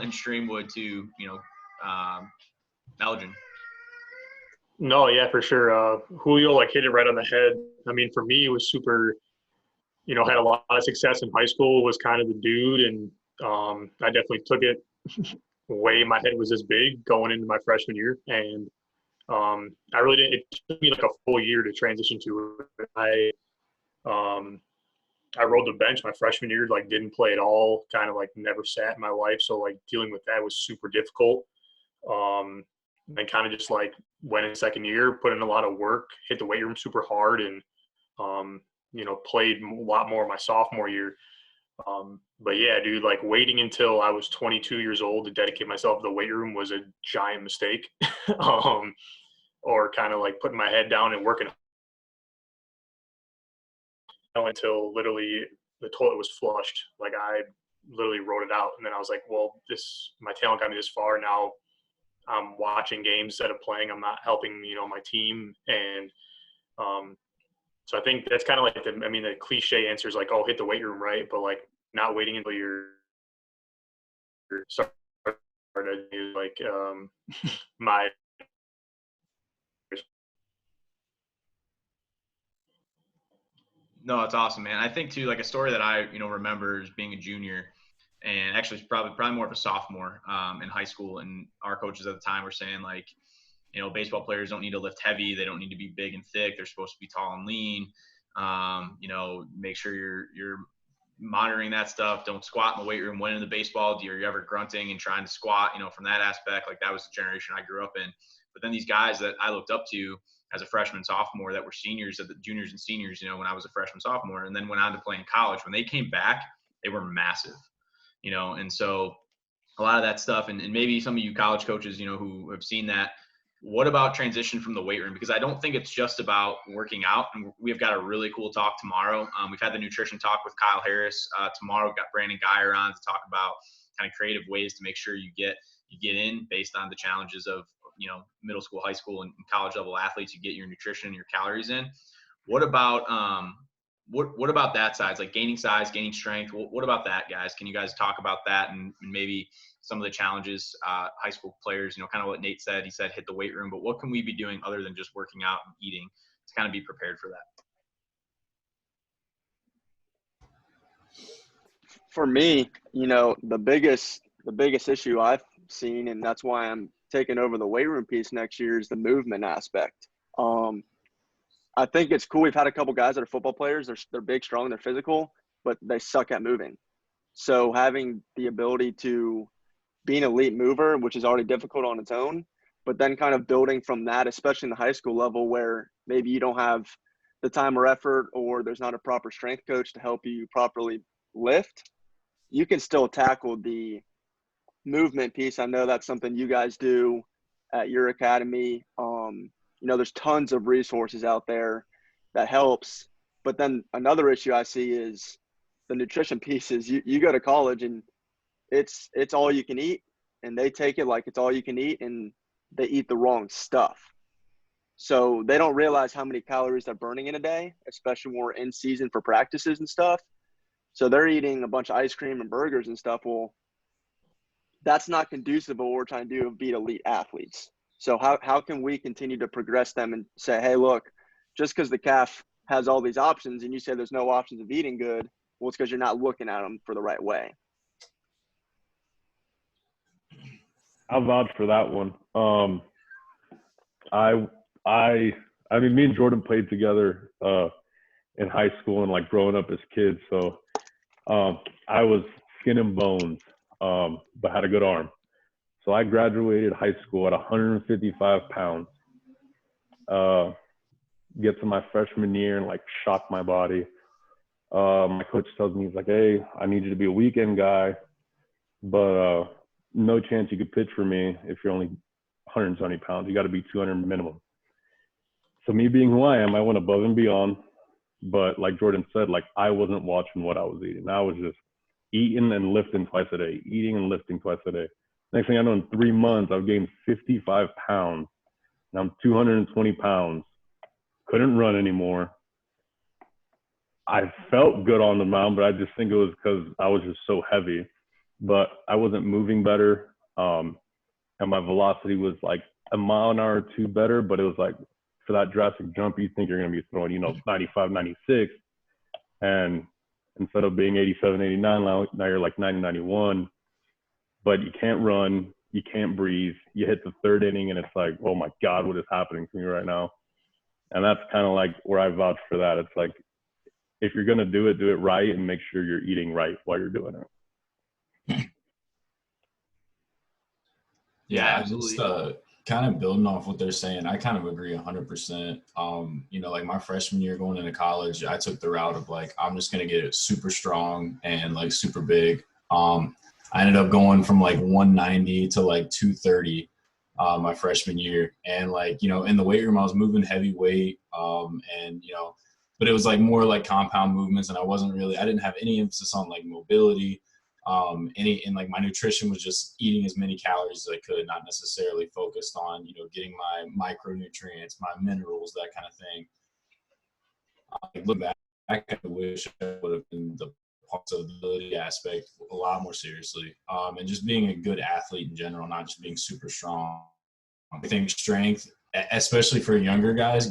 in Streamwood to, Elgin? No, yeah, for sure. Julio hit it right on the head. I mean, for me, it was super, had a lot of success in high school, was kind of the dude. And I definitely took it way, my head was this big going into my freshman year. And I really didn't, it took me a full year to transition to it. I rode the bench my freshman year, didn't play at all, kind of never sat in my life. So dealing with that was super difficult. And kind of just went in second year, put in a lot of work, hit the weight room super hard, and played a lot more my sophomore year. But yeah, dude, waiting until I was 22 years old to dedicate myself to the weight room was a giant mistake. Or kind of putting my head down and working until literally the toilet was flushed. I literally wrote it out, and then I was like, well, my talent got me this far. Now I'm watching games instead of playing. I'm not helping, my team. And so I think that's kind of the cliche answer is oh, hit the weight room, right? But not waiting until you're started my. No, it's awesome, man. I think too, a story that I, remember is being a junior, and actually probably more of a sophomore in high school. And our coaches at the time were saying baseball players don't need to lift heavy. They don't need to be big and thick. They're supposed to be tall and lean. Make sure you're monitoring that stuff. Don't squat in the weight room. When in the baseball, you're ever grunting and trying to squat, from that aspect. That was the generation I grew up in. But then these guys that I looked up to as a freshman, sophomore, that were seniors, at the juniors and seniors, when I was a freshman, sophomore, and then went on to play in college. When they came back, they were massive, and so a lot of that stuff, and maybe some of you college coaches, who have seen that, what about transition from the weight room? Because I don't think it's just about working out. And we've got a really cool talk tomorrow. We've had the nutrition talk with Kyle Harris. Tomorrow we've got Brandon Geyer on to talk about kind of creative ways to make sure you get in based on the challenges of, middle school, high school, and college level athletes. You get your nutrition and your calories in. What about what about that side? Gaining size, gaining strength. What about that, guys? Can you guys talk about that and maybe some of the challenges high school players, kind of what Nate said. He said hit the weight room, but what can we be doing other than just working out and eating to kind of be prepared for that? For me, the biggest issue I've seen, and that's why I'm taking over the weight room piece next year, is the movement aspect. I think it's cool. We've had a couple guys that are football players. They're big, strong, they're physical, but they suck at moving. So having the ability to be an elite mover, which is already difficult on its own, but then kind of building from that, especially in the high school level where maybe you don't have the time or effort, or there's not a proper strength coach to help you properly lift, you can still tackle the movement piece. I know that's something you guys do at your academy. There's tons of resources out there that helps. But then another issue I see is the nutrition pieces. You go to college and it's all you can eat, and they take it like it's all you can eat, and they eat the wrong stuff. So they don't realize how many calories they're burning in a day, especially when we're in season for practices and stuff. So they're eating a bunch of ice cream and burgers and stuff. Well, that's not conducive to what we're trying to do of beat elite athletes. So how can we continue to progress them and say, hey, look, just because the calf has all these options and you say there's no options of eating good, well, it's because you're not looking at them for the right way. I'll vouch for that one. I mean, me and Jordan played together in high school and like growing up as kids. So I was skin and bones, but had a good arm. So I graduated high school at 155 pounds. Get to my freshman year and like shock my body. My coach tells me, he's like, hey, I need you to be a weekend guy, but no chance you could pitch for me if you're only 170 pounds. You got to be 200 minimum. So me being who I am, I went above and beyond. But like Jordan said, like I wasn't watching what I was eating. I was just eating and lifting twice a day, eating and lifting twice a day. Next thing I know, in 3 months, I've gained 55 pounds. And I'm 220 pounds. Couldn't run anymore. I felt good on the mound, but I just think it was because I was just so heavy. But I wasn't moving better. And my velocity was like a mile an hour or two better, but it was like for that drastic jump, you think you're going to be throwing, 95, 96. And instead of being 87, 89, now you're like 90, 91. But you can't run, you can't breathe. You hit the third inning and it's like, oh my God, what is happening to me right now? And that's kind of like where I vouch for that. It's like, if you're going to do it right and make sure you're eating right while you're doing it. Yeah, Yeah, absolutely. just kind of building off what they're saying, I kind of agree 100%. Like my freshman year going into college, I took the route of like, I'm just going to get super strong and like super big. I ended up going from like 190 to like 230 my freshman year. And like, in the weight room, I was moving heavy weight but it was like more like compound movements. And I didn't have any emphasis on like mobility. And like my nutrition was just eating as many calories as I could, not necessarily focused on, getting my micronutrients, my minerals, that kind of thing. Look back, I kind of wish I would have been the possibility aspect a lot more seriously. And just being a good athlete in general, not just being super strong. I think strength, especially for younger guys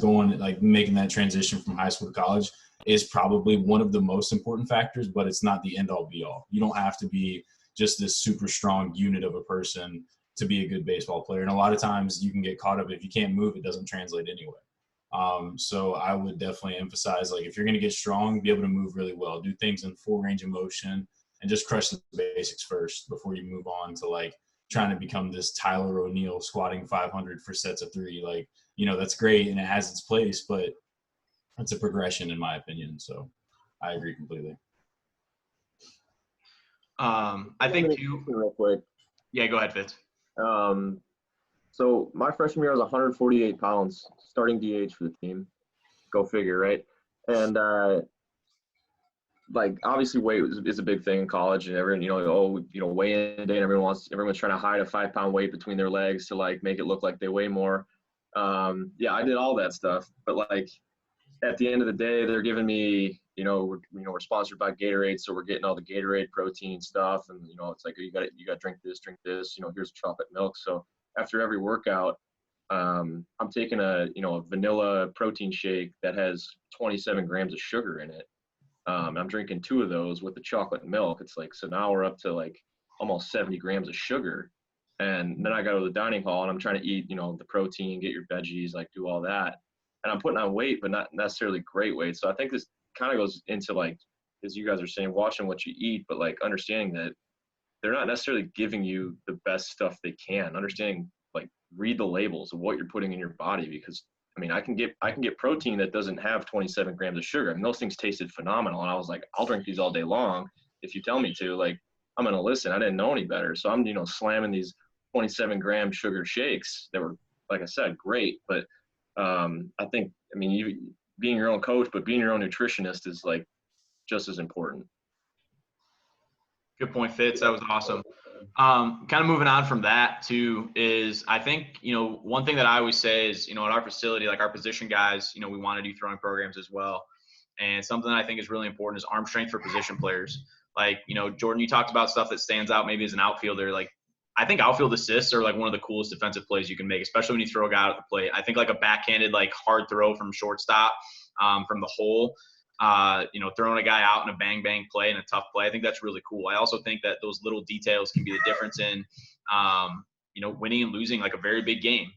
making that transition from high school to college, is probably one of the most important factors, but it's not the end all be all. You don't have to be just this super strong unit of a person to be a good baseball player. And a lot of times you can get caught up if you can't move, it doesn't translate anyway. So I would definitely emphasize, like, if you're going to get strong, be able to move really well, do things in full range of motion, and just crush the basics first before you move on to like trying to become this Tyler O'Neill squatting 500 for sets of 3. Like, that's great and it has its place, but it's a progression in my opinion. So I agree completely. I think too. Real quick. Yeah, go ahead, Fitz. So my freshman year I was 148 pounds, starting DH for the team. Go figure, right? And like obviously weight is a big thing in college, and everyone, weigh in day, and everyone's trying to hide a 5-pound weight between their legs to like make it look like they weigh more. Yeah, I did all that stuff, but like at the end of the day, they're giving me, we're sponsored by Gatorade, so we're getting all the Gatorade protein stuff, and it's like you got to drink this, here's chocolate milk. So after every workout, I'm taking a vanilla protein shake that has 27 grams of sugar in it. I'm drinking 2 of those with the chocolate milk. It's like, so now we're up to like almost 70 grams of sugar. And then I go to the dining hall and I'm trying to eat, you know, the protein, get your veggies, like do all that. And I'm putting on weight, but not necessarily great weight. So I think this kind of goes into like, as you guys are saying, watching what you eat, but like understanding that they're not necessarily giving you the best stuff they can. Understanding, like, read the labels of what you're putting in your body, because I mean, I can get protein that doesn't have 27 grams of sugar. I mean, those things tasted phenomenal, and I was like, I'll drink these all day long if you tell me to. Like, I'm gonna listen. I didn't know any better, so I'm, you know, slamming these 27-gram sugar shakes that were, like I said, great. But I think, I mean, you being your own coach, but being your own nutritionist is like just as important. Good point, Fitz. That was awesome. Kind of moving on from that too is, I think, you know, one thing that I always say is, you know, at our facility, like our position guys, you know, we want to do throwing programs as well. And something that I think is really important is arm strength for position players. Like, you know, Jordan, you talked about stuff that stands out maybe as an outfielder. Like, I think outfield assists are like one of the coolest defensive plays you can make, especially when you throw a guy out at the plate. I think like a backhanded, like hard throw from shortstop, from the hole, you know, throwing a guy out in a bang bang play and a tough play. I think that's really cool. I also think that those little details can be the difference in, you know, winning and losing like a very big game.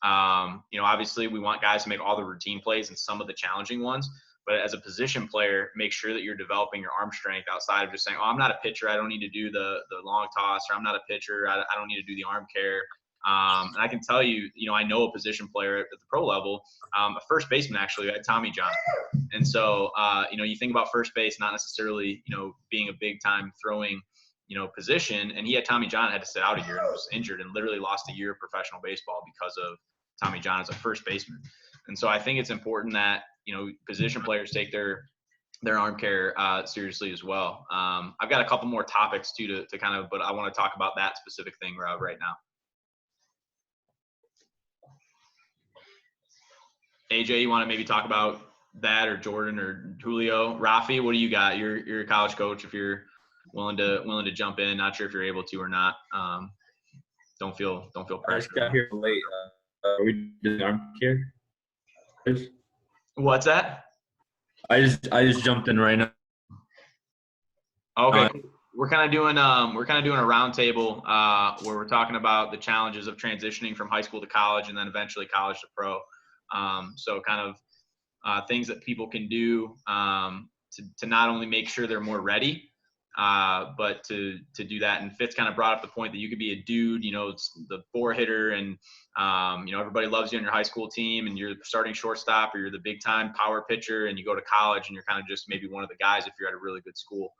You know, obviously we want guys to make all the routine plays and some of the challenging ones, but as a position player, make sure that you're developing your arm strength outside of just saying, oh, I'm not a pitcher, I don't need to do the long toss, or I'm not a pitcher, I don't need to do the arm care. And I can tell you, you know, I know a position player at the pro level, a first baseman actually, at Tommy John. And so, you know, you think about first base, not necessarily, you know, being a big time throwing, you know, position. And he had Tommy John had to sit out a year and was injured and literally lost a year of professional baseball because of Tommy John as a first baseman. And so I think it's important that, you know, position players take their arm care seriously as well. I've got a couple more topics too to kind of, but I want to talk about that specific thing right now. AJ, you want to maybe talk about that, or Jordan or Julio? Rafi, what do you got? You're a college coach. If you're willing to jump in, not sure if you're able to or not. Don't feel I pressure. just got here late. Are we doing arm care? What's that? I just jumped in right now. Okay, we're kind of doing a roundtable where we're talking about the challenges of transitioning from high school to college and then eventually college to pro. So kind of things that people can do to not only make sure they're more ready, but to do that. And Fitz kind of brought up the point that you could be a dude, you know, it's the 4-hitter, and you know, everybody loves you on your high school team, and you're the starting shortstop, or you're the big time power pitcher, and you go to college and you're kind of just maybe one of the guys if you're at a really good school.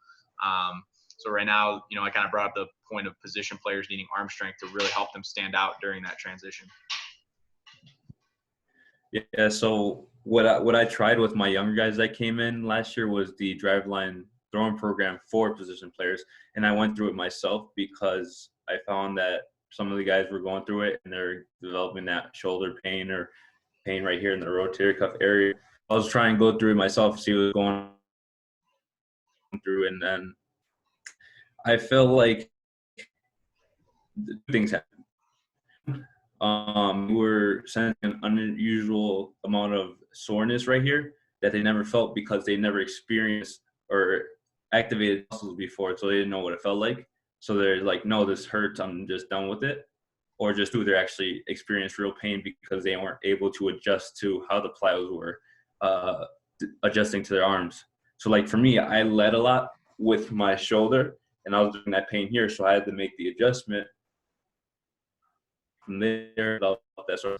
So right now, you know, I kind of brought up the point of position players needing arm strength to really help them stand out during that transition. Yeah, so what I tried with my younger guys that came in last year was the driveline throwing program for position players, and I went through it myself because I found that some of the guys were going through it and they're developing that shoulder pain or pain right here in the rotator cuff area. I was trying to go through it myself, see what was going through, and then I felt like things happened. We were sensing an unusual amount of soreness right here that they never felt because they never experienced or activated muscles before, so they didn't know what it felt like. So they're like, no, this hurts, I'm just done with it. Or just do they actually experience real pain because they weren't able to adjust to how the plyos were adjusting to their arms. So like for me, I led a lot with my shoulder and I was doing that pain here, so I had to make the adjustment from there about that sort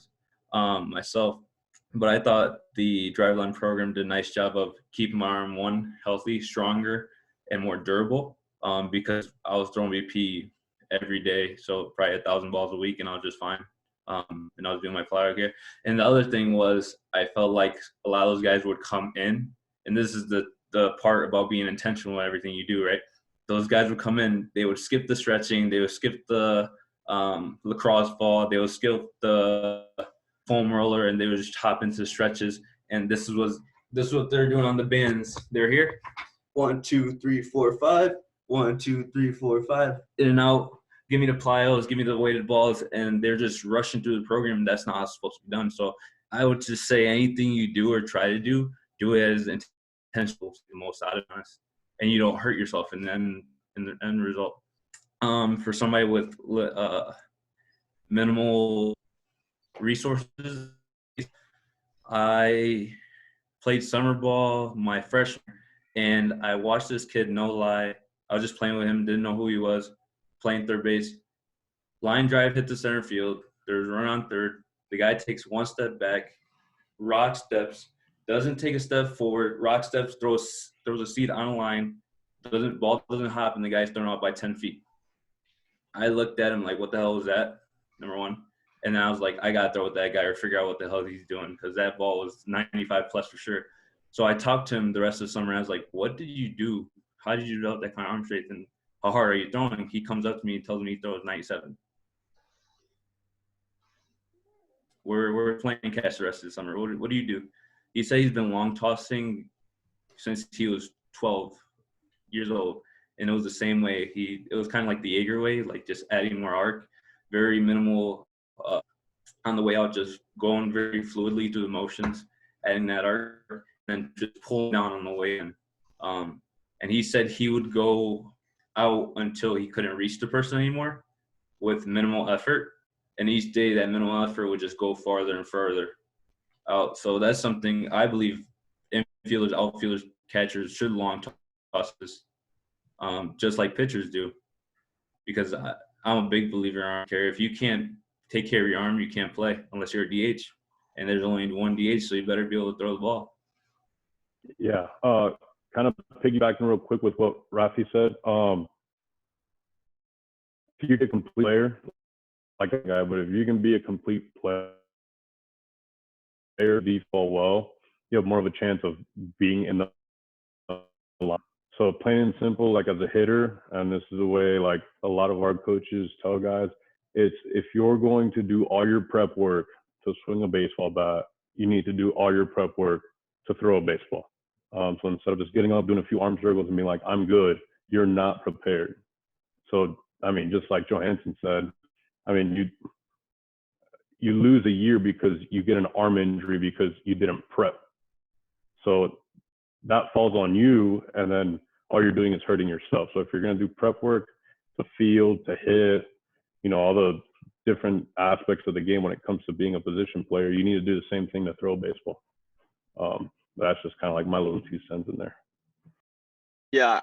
of myself. But I thought the driveline program did a nice job of keeping my arm, one, healthy, stronger, and more durable, because I was throwing BP every day, so probably 1,000 balls a week, and I was just fine. And I was doing my flyer gear. And the other thing was I felt like a lot of those guys would come in, and this is the part about being intentional in everything you do, right? Those guys would come in, they would skip the stretching, they would skip the lacrosse ball, they would skip the foam roller, and they would just hop into stretches. And this is what they're doing on the bands. They're here, 1, 2, 3, 4, 5, 1, 2, 3, 4, 5, in and out. Give me the plyos, give me the weighted balls, and they're just rushing through the program. That's not how it's supposed to be done. So I would just say anything you do or try to do it as potential the most out of us, and you don't hurt yourself in the end result. For somebody with minimal resources, I played summer ball my freshman, and I watched this kid, no lie. I was just playing with him, didn't know who he was, playing third base. Line drive hit the center field. There's a run on third. The guy takes one step back, rock steps, doesn't take a step forward, rock steps, throws a seed on a line, ball doesn't hop, and the guy's thrown out by 10 feet. I looked at him like, what the hell was that, number one? And then I was like, I got to throw with that guy or figure out what the hell he's doing because that ball was 95 plus for sure. So I talked to him the rest of the summer. And I was like, what did you do? How did you develop that kind of arm strength? And how hard are you throwing? He comes up to me and tells me he throws 97. We're playing catch the rest of the summer. What do you do? He said he's been long tossing since he was 12 years old. And it was the same way. It was kind of like the Jaeger way, like just adding more arc, very minimal on the way out, just going very fluidly through the motions, adding that arc, and just pulling down on the way in. And he said he would go out until he couldn't reach the person anymore with minimal effort. And each day that minimal effort would just go farther and further out. So that's something I believe infielders, outfielders, catchers should long tosses, just like pitchers do. Because I'm a big believer in arm care. If you can't take care of your arm, you can't play unless you're a DH. And there's only one DH, so you better be able to throw the ball. Yeah. Kind of piggybacking real quick with what Rafi said. If you're a complete player, like a guy, but if you can be a complete player, default well, you have more of a chance of being in the line. So plain and simple, like as a hitter, and this is the way like a lot of our coaches tell guys, it's if you're going to do all your prep work to swing a baseball bat, you need to do all your prep work to throw a baseball. So instead of just getting up, doing a few arm circles and being like, I'm good, you're not prepared. So, I mean, just like Johansson said, I mean, you lose a year because you get an arm injury because you didn't prep. So that falls on you, and then all you're doing is hurting yourself. So if you're going to do prep work, to field, to hit, you know, all the different aspects of the game when it comes to being a position player, you need to do the same thing to throw a baseball. That's just kind of like my little 2 cents in there. Yeah,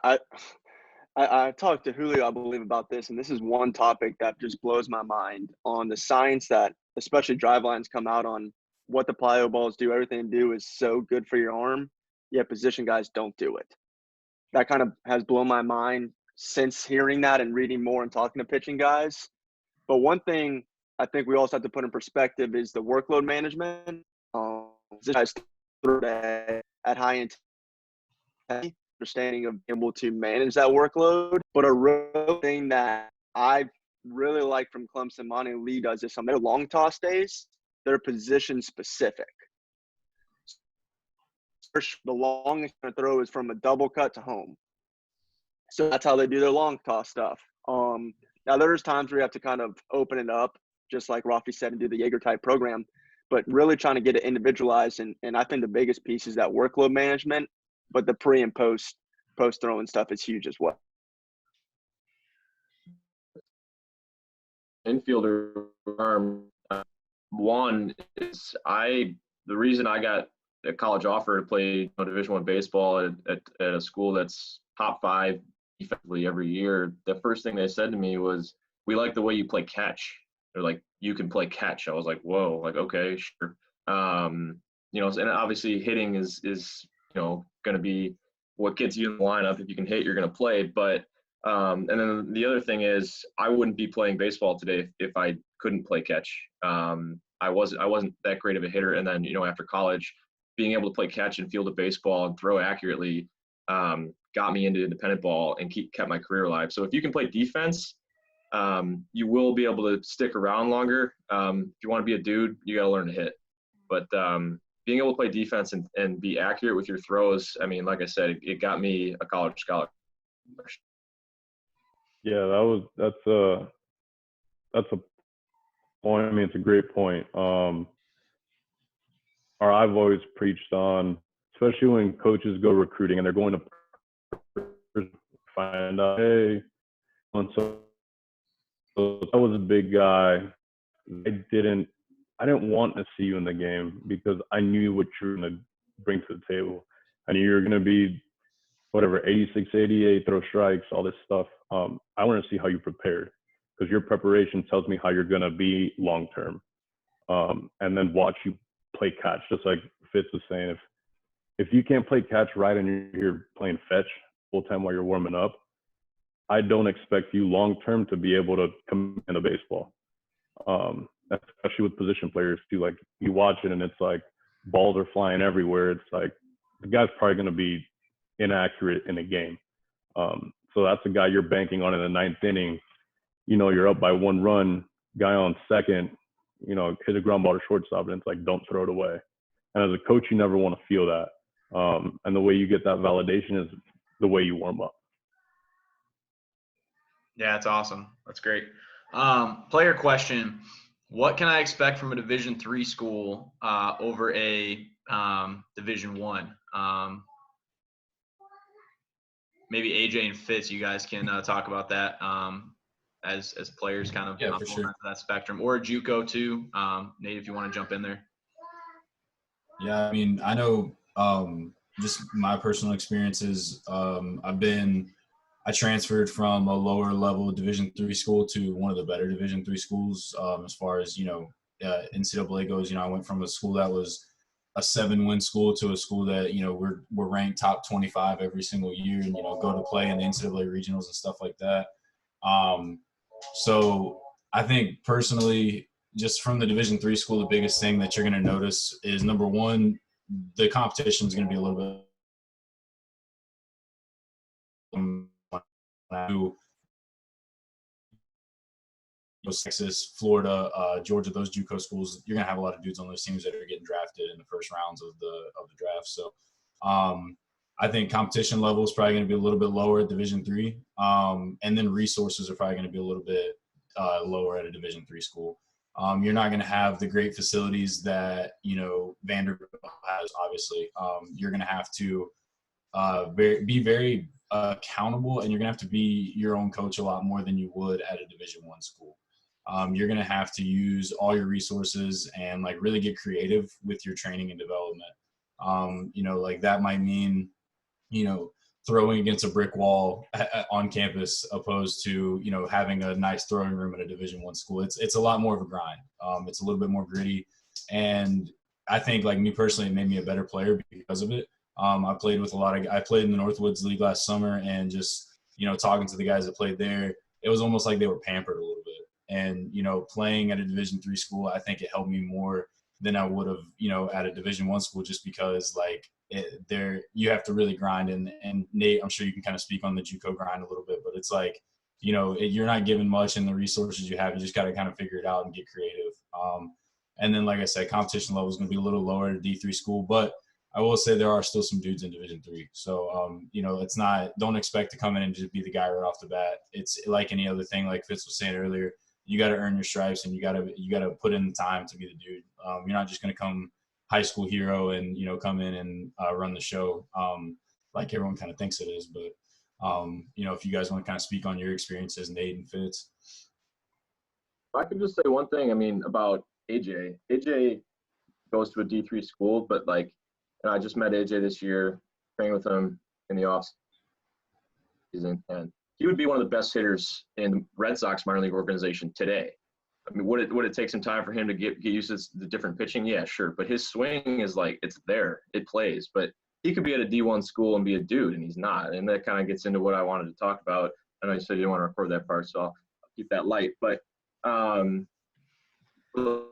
I talked to Julio, I believe, about this, and this is one topic that just blows my mind on the science that especially drive lines come out on what the plyo balls do. Everything they do is so good for your arm, yet position guys don't do it. That kind of has blown my mind since hearing that and reading more and talking to pitching guys. But one thing I think we also have to put in perspective is the workload management. Guys at high intensity, understanding of being able to manage that workload. But a real thing that I really like from Clemson, Monty Lee does this on their long toss days, they're position specific. The longest throw is from a double cut to home. So that's how they do their long toss stuff. Now there's times where you have to kind of open it up, just like Rafi said, and do the Jaeger type program, but really trying to get it individualized. And I think the biggest piece is that workload management, but the pre and post throwing stuff is huge as well. Infielder arm, one is the reason I got a college offer to play Division I baseball at a school that's top 5 defensively every year. The first thing they said to me was, "We like the way you play catch." They're like, "You can play catch." I was like, "Whoa!" Like, okay, sure. You know, and obviously hitting is going to be what gets you in the lineup. If you can hit, you're going to play. But and then the other thing is, I wouldn't be playing baseball today if I couldn't play catch. I wasn't that great of a hitter, and then after college, being able to play catch and field a baseball and throw accurately got me into independent ball and kept my career alive. So if you can play defense, you will be able to stick around longer. If you want to be a dude, you got to learn to hit. But being able to play defense and be accurate with your throws, I mean, like I said, it got me a college scholarship. Yeah, that's a point. I mean, it's a great point. Or I've always preached on, as especially when coaches go recruiting and they're going to find out, hey, and so I was a big guy. I didn't want to see you in the game because I knew what you were going to bring to the table. I knew you were going to be whatever, 86, 88, throw strikes, all this stuff. I want to see how you prepared because your preparation tells me how you're going to be long term. And then watch you play catch, just like Fitz was saying. If you can't play catch right and you're playing fetch full time while you're warming up, I don't expect you long term to be able to command a baseball. Especially with position players too. Like you watch it and it's like balls are flying everywhere. It's like the guy's probably going to be inaccurate in a game. So that's a guy you're banking on in the ninth inning. You know, you're up by 1 run, guy on second, you know, hit a ground ball to shortstop, and it's like, don't throw it away. And as a coach, you never want to feel that. And the way you get that validation is the way you warm up. Yeah, that's awesome. That's great. Player question: what can I expect from a Division III school over a Division I? Maybe AJ and Fitz, you guys can talk about that as players, kind of Yeah, on for both sure. ends of that spectrum, or a JUCO too. Nate, if you want to jump in there. Yeah, I mean, I know just my personal experiences. I transferred from a lower level Division III school to one of the better Division III schools. As far as NCAA goes, I went from a school that was a 7-win school to a school that we're ranked top 25 every single year, and go to play in the NCAA regionals and stuff like that. So I think personally, just from the Division III school, the biggest thing that you're going to notice is, number one, the competition is going to be a little bit Texas, Florida, Georgia, those JUCO schools, you're gonna have a lot of dudes on those teams that are getting drafted in the first rounds of the draft. So I think competition level is probably going to be a little bit lower at Division III, and then resources are probably going to be a little bit lower at a Division III school. You're not going to have the great facilities that Vanderbilt has. Obviously, you're going to have to be very accountable, and you're going to have to be your own coach a lot more than you would at a Division I school. You're going to have to use all your resources and really get creative with your training and development. That might mean throwing against a brick wall on campus, opposed to having a nice throwing room at a Division I school. It's a lot more of a grind. It's a little bit more gritty, and I think, me personally, it made me a better player because of it. I played in the Northwoods League last summer, and just talking to the guys that played there, it was almost like they were pampered a little bit. And playing at a Division III school, I think it helped me more than I would have at a Division I school, just because you have to really grind. And Nate, I'm sure you can kind of speak on the JUCO grind a little bit, but it's you're not given much in the resources you have. You just got to kind of figure it out and get creative. And then, like I said, competition level is going to be a little lower at a D3 school, but I will say there are still some dudes in Division III. So, it's not – don't expect to come in and just be the guy right off the bat. It's like any other thing, like Fitz was saying earlier. You got to earn your stripes, and you got to put in the time to be the dude. You're not just going to come high school hero and, come in and run the show like everyone kind of thinks it is. But, if you guys want to kind of speak on your experiences, Nate and Fitz. I can just say one thing, about AJ. AJ goes to a D3 school, but and I just met AJ this year, training with him in the off season, and he would be one of the best hitters in the Red Sox minor league organization today. Would it take some time for him to get used to the different pitching? Yeah, sure. But his swing is it's there, it plays. But he could be at a D1 school and be a dude, and he's not. And that kind of gets into what I wanted to talk about. I know you said you didn't want to record that part, so I'll keep that light. But maybe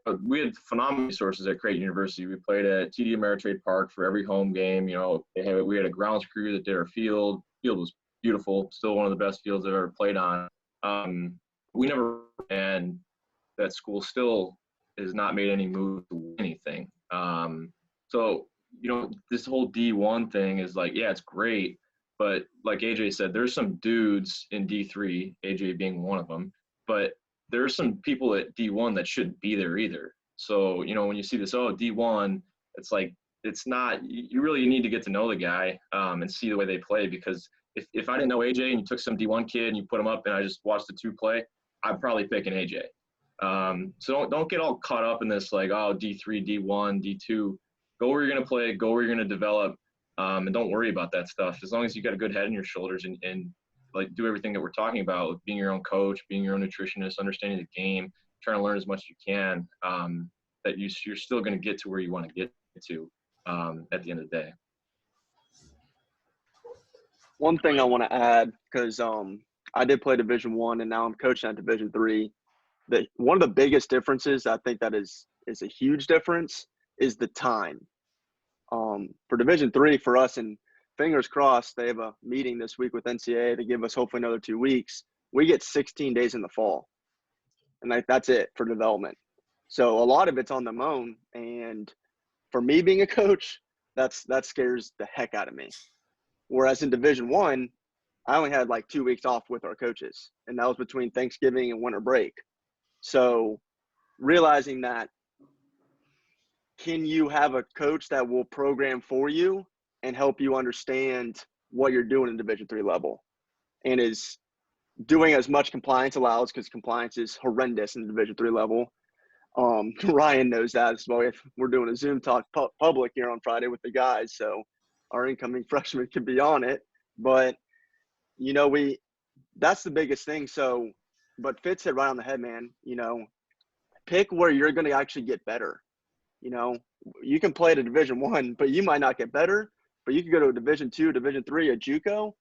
but we had phenomenal resources at Creighton University. We played at TD Ameritrade Park for every home game. We had a grounds crew that did our field. Field was beautiful, still one of the best fields I've ever played on. And that school still has not made any move to anything. So this whole D1 thing is yeah, it's great, but like AJ said, there's some dudes in D3, AJ being one of them, but there's some people at D1 that shouldn't be there either. So, when you see this, D1, it's like, it's not, you really need to get to know the guy and see the way they play, because if I didn't know AJ and you took some D1 kid and you put him up and I just watched the two play, I'd probably pick an AJ. So don't get all caught up in this, like, D3, D1, D2. Go where you're going to play, go where you're going to develop, and don't worry about that stuff. As long as you got a good head on your shoulders and like do everything that we're talking about, being your own coach, being your own nutritionist, understanding the game, trying to learn as much as you can, that you're still going to get to where you want to get to at the end of the day. One thing I want to add, because I did play Division I and now I'm coaching at Division III. That one of the biggest differences, I think that is a huge difference, is the time. For Division III, for us, and fingers crossed, they have a meeting this week with NCAA to give us hopefully another 2 weeks. We get 16 days in the fall, and that's it for development. So a lot of it's on the moan, and for me being a coach, that scares the heck out of me. Whereas in Division I only had like 2 weeks off with our coaches, and that was between Thanksgiving and winter break. So realizing that, can you have a coach that will program for you and help you understand what you're doing in Division III level, and is doing as much compliance allows, because compliance is horrendous in Division III level. Ryan knows that. So we're doing a Zoom talk public here on Friday with the guys, so our incoming freshmen can be on it. But that's the biggest thing. So, but Fitz hit right on the head, man. Pick where you're going to actually get better. You can play at a Division I, but you might not get better. But you can go to a Division II, Division III, a JUCO,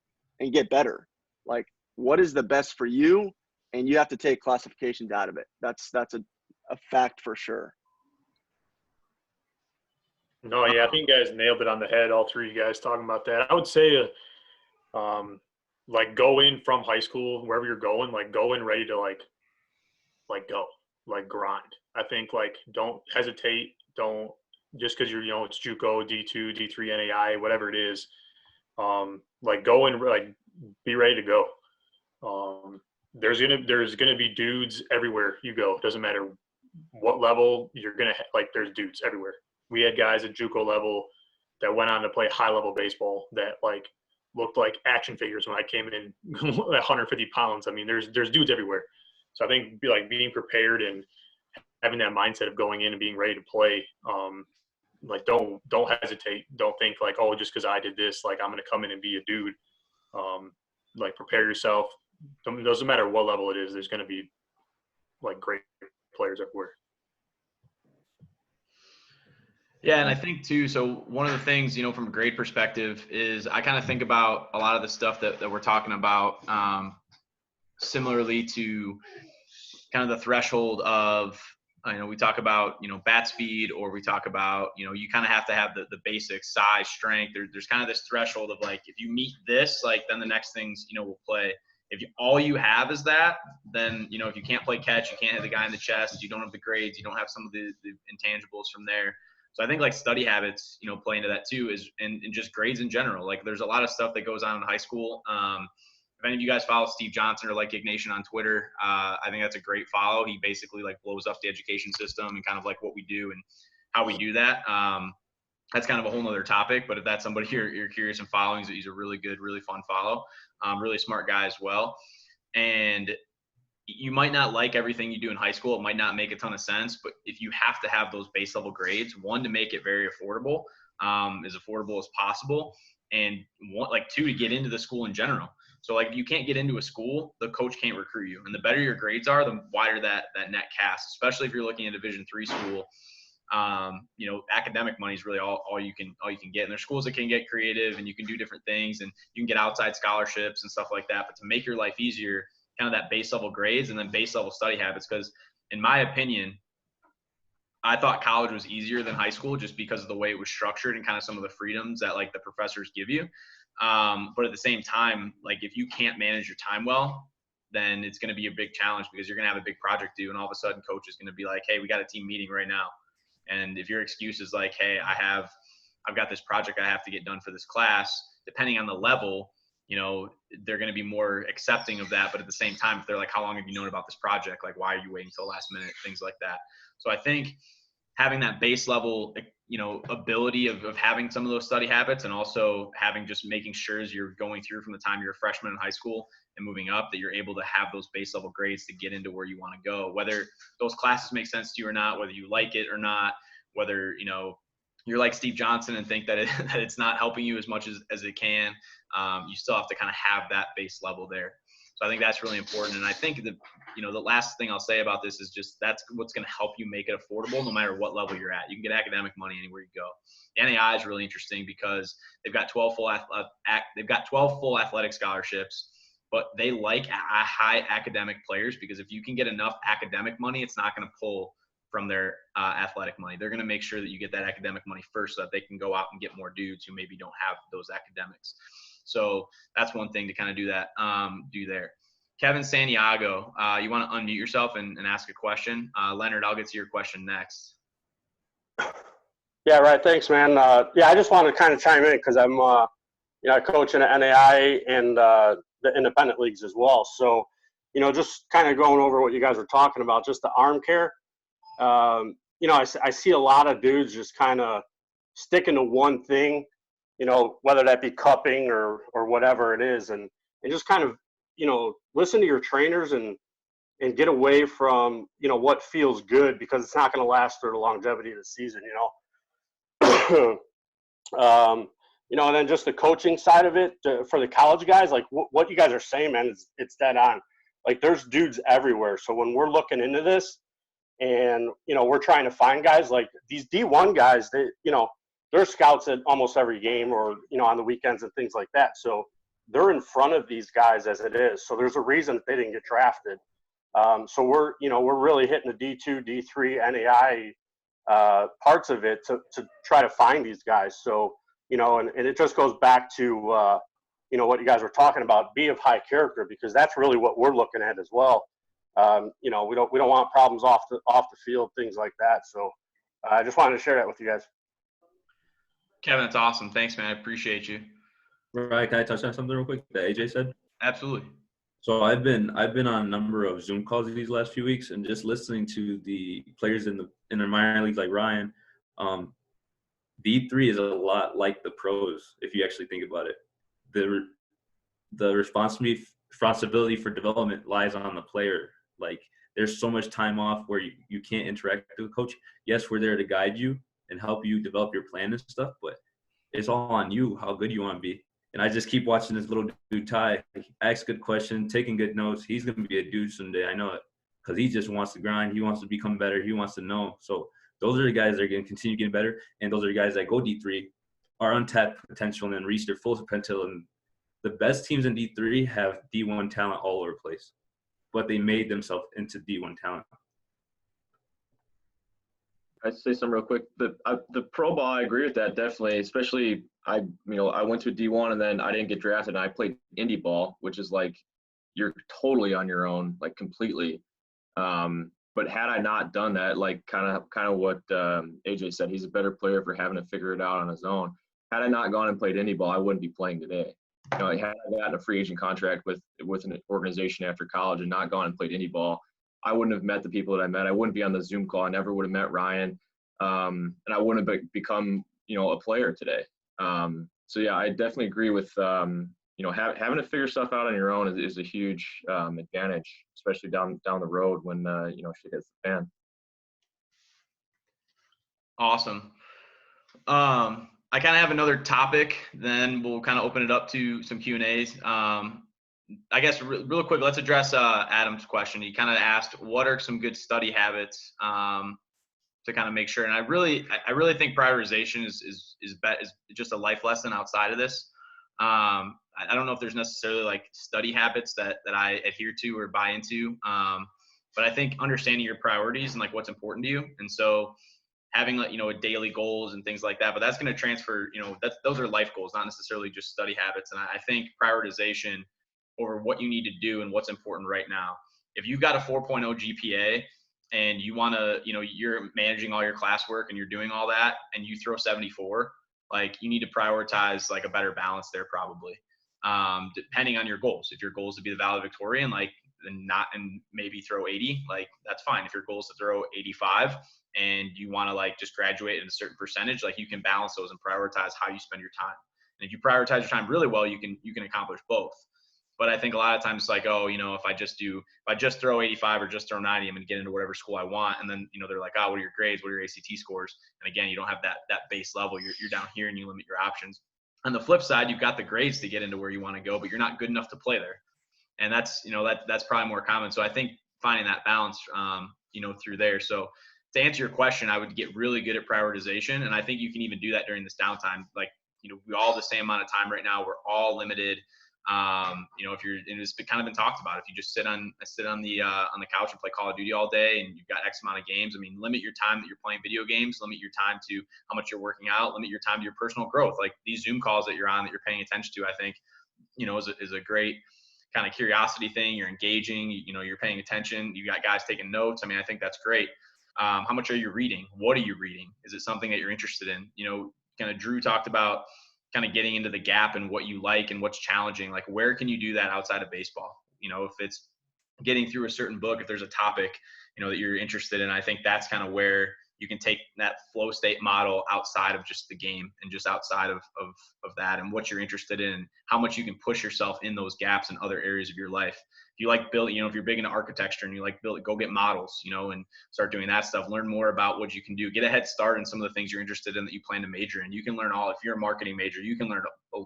and get better. Like, what is the best for you? And you have to take classifications out of it. That's a fact for sure. No, yeah, I think you guys nailed it on the head, all three of you guys talking about that. I would say, like, go in from high school, wherever you're going, like, go in ready to, like go, like, grind. I think, like, don't hesitate. Don't, just because you're, it's JUCO, D2, D3, NAI, whatever it is, like, go in, like, be ready to go. There's gonna be dudes everywhere you go. It doesn't matter what level you're gonna like. There's dudes everywhere. We had guys at JUCO level that went on to play high level baseball that like looked like action figures when I came in at 150 pounds. I mean, there's dudes everywhere. So I think being prepared and having that mindset of going in and being ready to play. Like don't hesitate. Don't think like, oh, just because I did this, like I'm gonna come in and be a dude. Like prepare yourself. It doesn't matter what level it is. There's gonna be like great players everywhere. Yeah, and I think too, so one of the things, from a grade perspective is I kind of think about a lot of the stuff that we're talking about similarly to kind of the threshold of, we talk about, bat speed, or we talk about, you kind of have to have the basic size, strength. There's kind of this threshold of like, if you meet this, like then the next things, will play. If all you have is that, then, if you can't play catch, you can't hit the guy in the chest, you don't have the grades, you don't have some of the intangibles from there. So I think like study habits, play into that too, and just grades in general. Like there's a lot of stuff that goes on in high school. If any of you guys follow Steve Johnson or like Ignation on Twitter, I think that's a great follow. He basically like blows up the education system and kind of like what we do and how we do that. That's kind of a whole nother topic, but if that's somebody you're curious and following, he's a really good, really fun follow. Really smart guy as well. And you might not like everything you do in high school. It might not make a ton of sense, but if you have to have those base level grades, one, to make it very affordable, as affordable as possible, and two, to get into the school in general. So like if you can't get into a school, the coach can't recruit you. And the better your grades are, the wider that net cast, especially if you're looking at Division III school. Academic money is really all you can get. And there's schools that can get creative and you can do different things and you can get outside scholarships and stuff like that. But to make your life easier, kind of that base level grades and then base level study habits, because in my opinion, I thought college was easier than high school just because of the way it was structured and kind of some of the freedoms that like the professors give you. But at the same time, like if you can't manage your time well, then it's going to be a big challenge because you're going to have a big project due. And all of a sudden coach is going to be like, hey, we got a team meeting right now. And if your excuse is like, hey, I've got this project I have to get done for this class, depending on the level, they're going to be more accepting of that. But at the same time, if they're like, how long have you known about this project? Like, why are you waiting till the last minute? Things like that. So I think having that base level, ability of having some of those study habits, and also having just making sure as you're going through from the time you're a freshman in high school and moving up, that you're able to have those base level grades to get into where you want to go, whether those classes make sense to you or not, whether you like it or not, whether, you're like Steve Johnson and think that that it's not helping you as much as it can. You still have to kind of have that base level there. So I think that's really important. And I think that, the last thing I'll say about this is just that's what's going to help you make it affordable no matter what level you're at. You can get academic money anywhere you go. The NAI is really interesting because they've got 12 full athletic scholarships, but they like high academic players because if you can get enough academic money, it's not going to pull from their athletic money. They're going to make sure that you get that academic money first so that they can go out and get more dudes who maybe don't have those academics. So that's one thing to kind of do there. Kevin Santiago, you want to unmute yourself and ask a question? Leonard, I'll get to your question next. Yeah, right. Thanks, man. I just want to kind of chime in because I'm, I coach in the NAI and the independent leagues as well. So, just kind of going over what you guys were talking about, just the arm care. I see a lot of dudes just kind of sticking to one thing, whether that be cupping or whatever it is, and just kind of, listen to your trainers and get away from, what feels good because it's not going to last through the longevity of the season, and then just the coaching side of it for the college guys, like what you guys are saying, man, it's dead on. Like there's dudes everywhere. So when we're looking into this and, we're trying to find guys like these D1 guys, they're scouts at almost every game or, on the weekends and things like that. So they're in front of these guys as it is. So there's a reason that they didn't get drafted. So we're really hitting the D2, D3, NAI parts of it to try to find these guys. So, and it just goes back to, what you guys were talking about, be of high character, because that's really what we're looking at as well. We don't want problems off the field, things like that. So I just wanted to share that with you guys. Kevin, that's awesome. Thanks, man. I appreciate you. Right. Can I touch on something real quick that AJ said? Absolutely. So I've been on a number of Zoom calls these last few weeks, and just listening to the players in the minor leagues like Ryan. D3 is a lot like the pros if you actually think about it. The responsibility for development lies on the player. Like there's so much time off where you can't interact with the coach. Yes, we're there to guide you and help you develop your plan and stuff, but it's all on you how good you want to be. And I just keep watching this little dude, Ty, ask good questions, taking good notes. He's going to be a dude someday. I know it because he just wants to grind. He wants to become better. He wants to know. So those are the guys that are going to continue getting better. And those are the guys that go D3 are untapped potential and then reach their full potential. And the best teams in D3 have D1 talent all over the place, but they made themselves into D1 talent. I'd say something real quick. The pro ball, I agree with that definitely. Especially, I went to a D1 and then I didn't get drafted, and I played indie ball, which is like you're totally on your own, like completely. But had I not done that, like kind of what AJ said, he's a better player for having to figure it out on his own. Had I not gone and played indie ball, I wouldn't be playing today. Had I gotten a free agent contract with an organization after college and not gone and played indie ball, I wouldn't have met the people that I met. I wouldn't be on the Zoom call. I never would have met Ryan, and I wouldn't have become a player today. So yeah, I definitely agree with having to figure stuff out on your own is a huge advantage, especially down the road when shit hits the fan. Awesome. I kind of have another topic, then we'll kind of open it up to some Q&As. I guess real quick, let's address Adam's question. He kind of asked, what are some good study habits to kind of make sure? And I really think prioritization is just a life lesson outside of this. I don't know if there's necessarily like study habits that I adhere to or buy into, but I think understanding your priorities and like what's important to you. And so having like, a daily goals and things like that, but that's going to transfer, those are life goals, not necessarily just study habits. And I think prioritization over what you need to do and what's important right now. If you've got a 4.0 GPA and you want to, you're managing all your classwork and you're doing all that and you throw 74, like you need to prioritize like a better balance there probably, depending on your goals. If your goal is to be the valedictorian, like and maybe throw 80, like that's fine. If your goal is to throw 85, and you want to like just graduate at a certain percentage, like you can balance those and prioritize how you spend your time. And if you prioritize your time really well, you can accomplish both. But I think a lot of times it's like, oh, if I just throw 85 or just throw 90, I'm going to get into whatever school I want. And then, they're like, oh, what are your grades? What are your ACT scores? And again, you don't have that base level. You're down here and you limit your options. On the flip side, you've got the grades to get into where you want to go, but you're not good enough to play there. And that's probably more common. So I think finding that balance, through there. So to answer your question, I would get really good at prioritization. And I think you can even do that during this downtime. Like, we all have the same amount of time right now. We're all limited. If you're, and it's kind of been talked about, if you just sit on the couch and play Call of Duty all day and you've got X amount of games, I mean, limit your time that you're playing video games, limit your time to how much you're working out, limit your time to your personal growth. Like these Zoom calls that you're on, that you're paying attention to, I think, is a great kind of curiosity thing. You're engaging, you're paying attention. You got guys taking notes. I mean, I think that's great. How much are you reading? What are you reading? Is it something that you're interested in? Kind of Drew talked about kind of getting into the gap and what you like and what's challenging. Like, where can you do that outside of baseball? If it's getting through a certain book, if there's a topic, that you're interested in, I think that's kind of where you can take that flow state model outside of just the game and just outside of that and what you're interested in, how much you can push yourself in those gaps in other areas of your life. If you like building, if you're big into architecture and you like build, go get models, and start doing that stuff. Learn more about what you can do. Get a head start in some of the things you're interested in that you plan to major in. You can learn if you're a marketing major, you can learn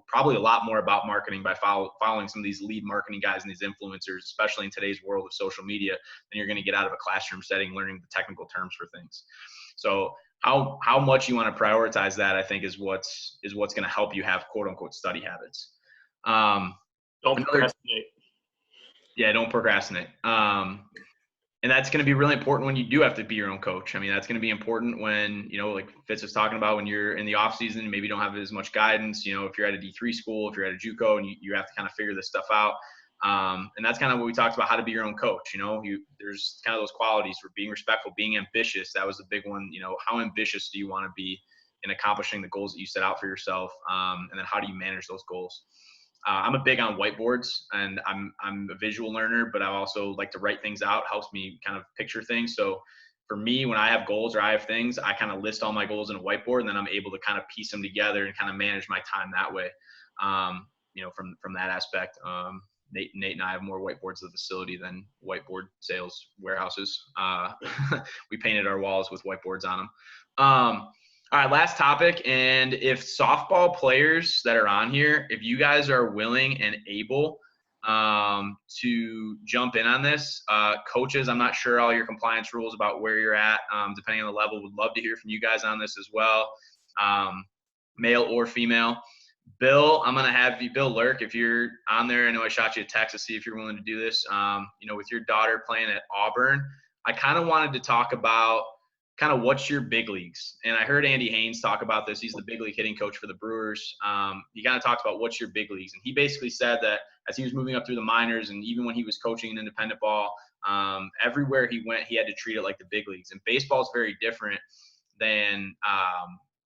probably a lot more about marketing by following some of these lead marketing guys and these influencers, especially in today's world of social media, than you're going to get out of a classroom setting learning the technical terms for things. So how much you want to prioritize that, I think, is what's going to help you have quote unquote study habits. Don't procrastinate. Yeah, don't procrastinate. And that's going to be really important when you do have to be your own coach. I mean, that's going to be important when, like Fitz was talking about, when you're in the off season and maybe don't have as much guidance, if you're at a D3 school, if you're at a JUCO, and you have to kind of figure this stuff out. And that's kind of what we talked about, how to be your own coach. There's kind of those qualities for being respectful, being ambitious. That was the big one. How ambitious do you want to be in accomplishing the goals that you set out for yourself? And then how do you manage those goals? I'm a big on whiteboards, and I'm a visual learner, but I also like to write things out. It helps me kind of picture things. So for me, when I have goals or I have things, I kind of list all my goals in a whiteboard, and then I'm able to kind of piece them together and kind of manage my time that way. From that aspect. Nate and I have more whiteboards at the facility than whiteboard sales warehouses. We painted our walls with whiteboards on them. All right, last topic. And if softball players that are on here, if you guys are willing and able to jump in on this, coaches, I'm not sure all your compliance rules about where you're at, depending on the level. Would love to hear from you guys on this as well, male or female. Bill, I'm going to have you, Bill Lurk, if you're on there. I know I shot you a text to see if you're willing to do this. With your daughter playing at Auburn, I kind of wanted to talk about kind of what's your big leagues. And I heard Andy Haynes talk about this. He's the big league hitting coach for the Brewers. He kind of talked about what's your big leagues. And he basically said that as he was moving up through the minors, and even when he was coaching in independent ball, everywhere he went, he had to treat it like the big leagues. And baseball is very different than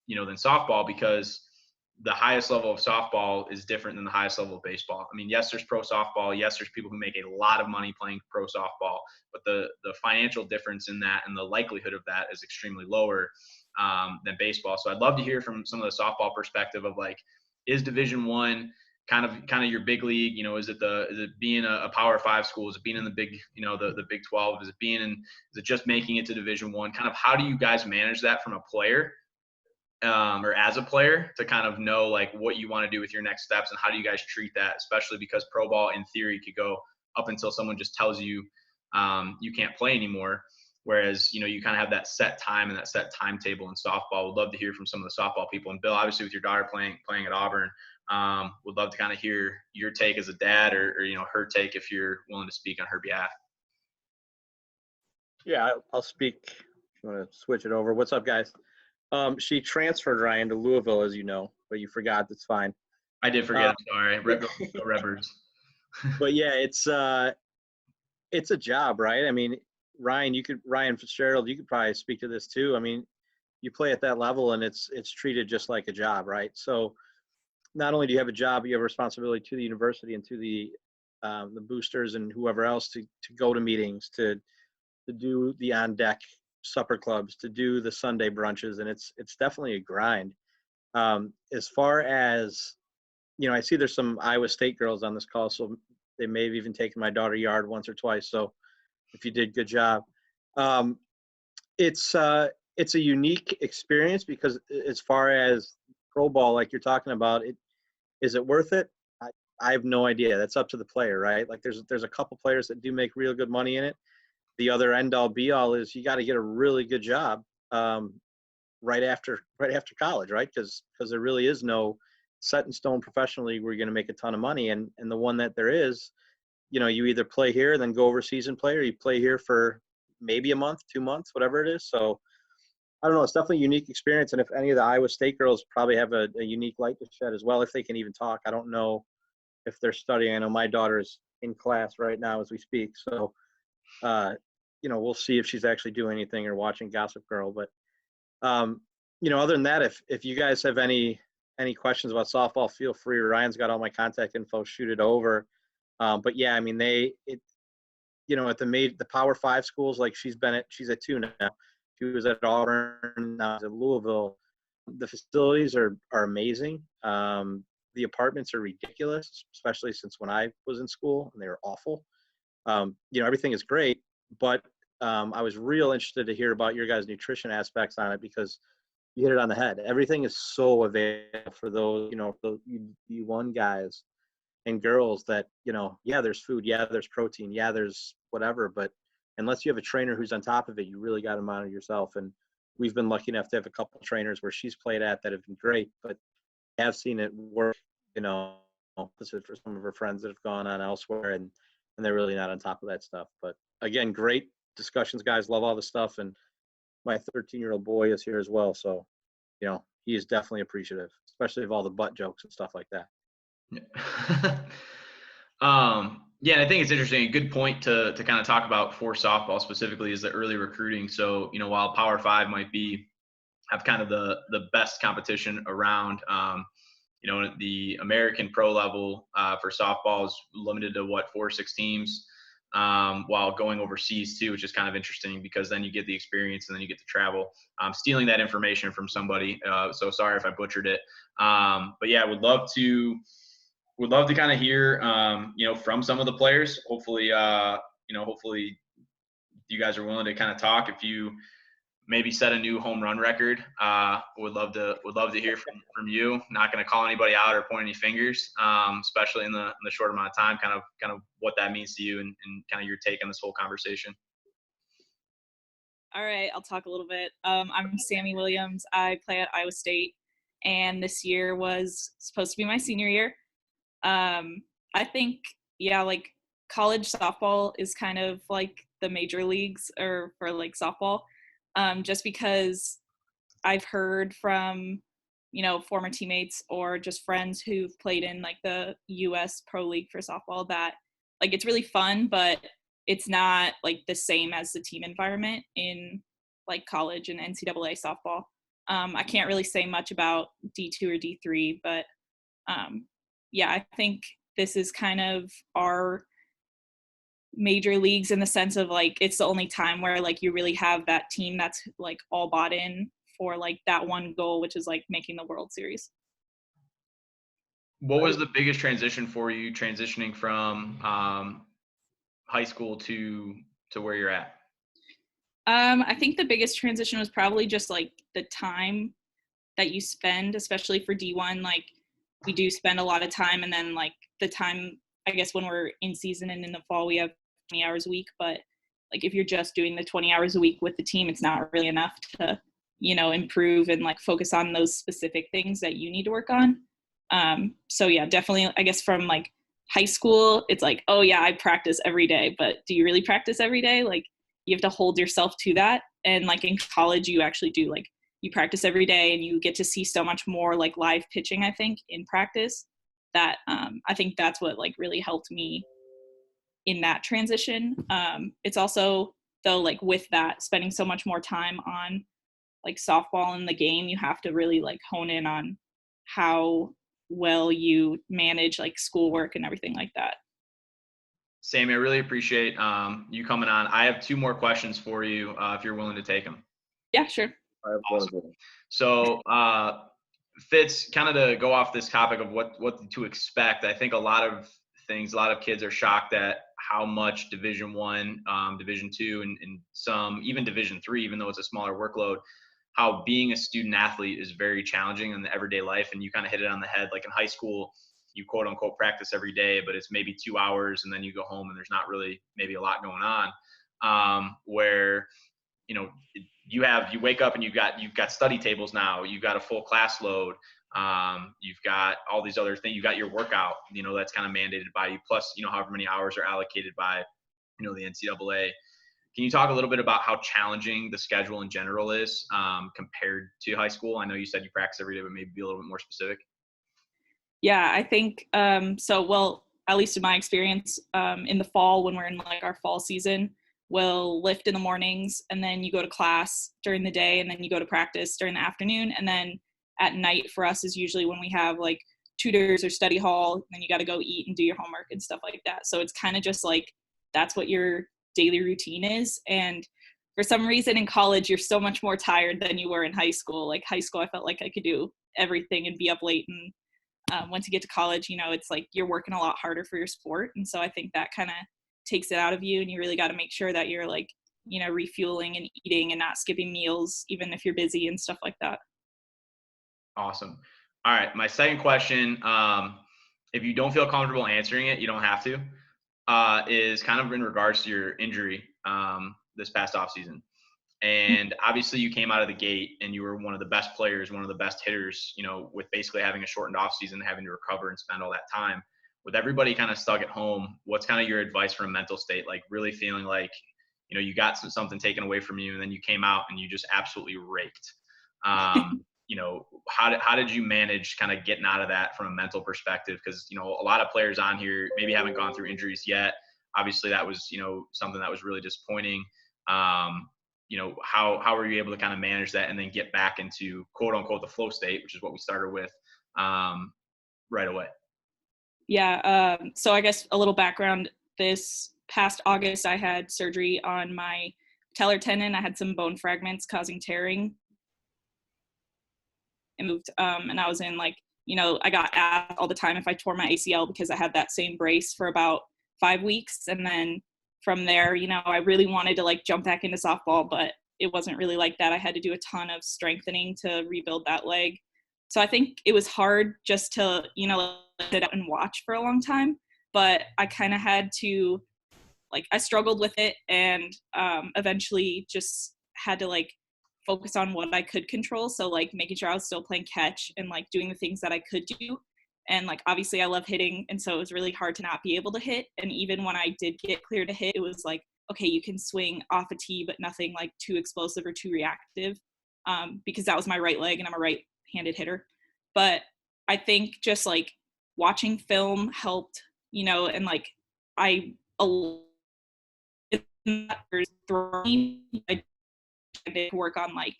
softball, because the highest level of softball is different than the highest level of baseball. I mean, yes, there's pro softball. Yes, there's people who make a lot of money playing pro softball, but the financial difference in that and the likelihood of that is extremely lower than baseball. So I'd love to hear from some of the softball perspective of, like, is Division I kind of your big league? Is it being a Power 5 school? Is it being in the big, the Big 12? Is it just making it to Division I? Kind of how do you guys manage that from a player? Or as a player, to kind of know, like, what you want to do with your next steps, and how do you guys treat that, especially because pro ball in theory could go up until someone just tells you you can't play anymore, whereas you kind of have that set time and that set timetable in softball. Would love to hear from some of the softball people. And Bill, obviously with your daughter playing at Auburn, would love to kind of hear your take as a dad, or her take if you're willing to speak on her behalf. Yeah, I'll speak. If you want to switch it over. What's up, guys? She transferred Ryan to Louisville, as you know, but you forgot. That's fine. I did forget. I'm sorry. Redbirds. But yeah, it's a job, right? I mean, Ryan Fitzgerald, you could probably speak to this too. I mean, you play at that level, and it's treated just like a job, right? So not only do you have a job, you have a responsibility to the university and to the boosters and whoever else to go to meetings, to do the on deck supper clubs, to do the Sunday brunches, and it's definitely a grind. As far as, I see there's some Iowa State girls on this call, so they may have even taken my daughter yard once or twice. So if you did, good job. Um, it's a unique experience because as far as pro ball, like you're talking about, is it worth it? I have no idea. That's up to the player, right? Like there's a couple players that do make real good money in it. The other end all be all is you got to get a really good job right after college, right? Because there really is no set in stone professional league where you're going to make a ton of money, and the one that there is, you either play here and then go overseas and play, or you play here for maybe a month, 2 months, whatever it is. So I don't know. It's definitely a unique experience, and if any of the Iowa State girls probably have a unique light to shed as well, if they can even talk. I don't know if they're studying. I know my daughter is in class right now as we speak, so we'll see if she's actually doing anything or watching Gossip Girl. But other than that, if you guys have any questions about softball, feel free. Ryan's got all my contact info. Shoot it over. But yeah, I mean, at the Power 5 schools, like she's at 2 now. She was at Auburn, now she's at Louisville. The facilities are amazing. The apartments are ridiculous, especially since when I was in school, and they were awful. Everything is great, but I was real interested to hear about your guys' nutrition aspects on it, because you hit it on the head. Everything is so available for those, the U1 guys and girls that, yeah, there's food, yeah, there's protein, yeah, there's whatever, but unless you have a trainer who's on top of it, you really got to monitor yourself. And we've been lucky enough to have a couple of trainers where she's played at that have been great, but have seen it work, this is for some of her friends that have gone on elsewhere, and they're really not on top of that stuff. But again, great discussions, guys. Love all the stuff. And my 13-year-old boy is here as well. So, he is definitely appreciative, especially of all the butt jokes and stuff like that. Yeah. Yeah, and I think it's interesting. A good point to kind of talk about for softball specifically is the early recruiting. So, while Power 5 might have kind of the best competition around, the American pro level for softball is limited to 4 or 6 teams, while going overseas too, which is kind of interesting because then you get the experience and then you get to travel. I'm stealing that information from somebody, so sorry if I butchered it. But yeah, would love to kind of hear, from some of the players. Hopefully, hopefully you guys are willing to kind of talk. If you maybe set a new home run record, would love to hear from you. Not going to call anybody out or point any fingers, especially in the short amount of time. Kind of what that means to you and kind of your take on this whole conversation. All right, I'll talk a little bit. I'm Sammy Williams. I play at Iowa State, and this year was supposed to be my senior year. I think, yeah, like college softball is kind of like the major leagues or for like softball, just because I've heard from, former teammates or just friends who've played in like the US Pro League for softball that like it's really fun, but it's not like the same as the team environment in like college and NCAA softball. I can't really say much about D2 or D3, but yeah, I think this is kind of our major leagues in the sense of like it's the only time where like you really have that team that's like all bought in for like that one goal, which is like making the World Series. What was the biggest transition for you transitioning from high school to where you're at? I think the biggest transition was probably just like the time that you spend, especially for D1. Like we do spend a lot of time, and then like the time, I guess, when we're in season and in the fall, we have 20 hours a week. But like if you're just doing the 20 hours a week with the team, it's not really enough to, improve and like focus on those specific things that you need to work on. So yeah, definitely, I guess from like high school, it's like, oh yeah, I practice every day, but do you really practice every day? Like you have to hold yourself to that. And like in college, you actually do, like you practice every day and you get to see so much more like live pitching, I think, in practice that I think that's what like really helped me in that transition. It's also though, like with that, spending so much more time on like softball in the game, you have to really like hone in on how well you manage like schoolwork and everything like that. Sammy, I really appreciate you coming on. I have 2 more questions for you if you're willing to take them. Yeah, sure. I have one as well. So, Fitz, kind of to go off this topic of what to expect, I think a lot of kids are shocked at how much Division I, Division II, and some even Division III, even though it's a smaller workload, how being a student athlete is very challenging in the everyday life. And you kind of hit it on the head. Like in high school, you quote unquote practice every day, but it's maybe 2 hours and then you go home and there's not really maybe a lot going on. Where, you know, you wake up and you've got study tables now, you've got a full class load. You've got all these other things. You got your workout, that's kind of mandated by you. Plus, however many hours are allocated by, the NCAA. Can you talk a little bit about how challenging the schedule in general is compared to high school? I know you said you practice every day, but maybe be a little bit more specific. Yeah, I think well, at least in my experience, in the fall when we're in like our fall season, we'll lift in the mornings and then you go to class during the day and then you go to practice during the afternoon. And then at night for us is usually when we have like tutors or study hall, and then you got to go eat and do your homework and stuff like that. So it's kind of just like, that's what your daily routine is. And for some reason in college, you're so much more tired than you were in high school. Like high school, I felt like I could do everything and be up late. And once you get to college, it's like you're working a lot harder for your sport. And so I think that kind of takes it out of you, and you really got to make sure that you're like, refueling and eating and not skipping meals, even if you're busy and stuff like that. Awesome. All right. My second question, if you don't feel comfortable answering it, you don't have to, is kind of in regards to your injury this past offseason. And obviously you came out of the gate and you were one of the best players, one of the best hitters, with basically having a shortened offseason, having to recover and spend all that time. With everybody kind of stuck at home, what's kind of your advice for a mental state? Like really feeling like, you got something taken away from you and then you came out and you just absolutely raked. How did you manage kind of getting out of that from a mental perspective? Because, a lot of players on here maybe haven't gone through injuries yet. Obviously that was, something that was really disappointing. How were you able to kind of manage that and then get back into quote unquote the flow state, which is what we started with right away? Yeah. So I guess a little background. This past August, I had surgery on my patellar tendon. I had some bone fragments causing tearing. And moved. And I was in like, I got asked all the time if I tore my ACL because I had that same brace for about 5 weeks. And then from there, I really wanted to like jump back into softball, but it wasn't really like that. I had to do a ton of strengthening to rebuild that leg. So I think it was hard just to, sit out and watch for a long time, but I kind of had to, like, I struggled with it and eventually just had to like focus on what I could control. So like making sure I was still playing catch and like doing the things that I could do. And like, obviously I love hitting. And so it was really hard to not be able to hit. And even when I did get cleared to hit, it was like, okay, you can swing off a tee, but nothing like too explosive or too reactive, because that was my right leg and I'm a right-handed hitter. But I think just like watching film helped, and like I did work on like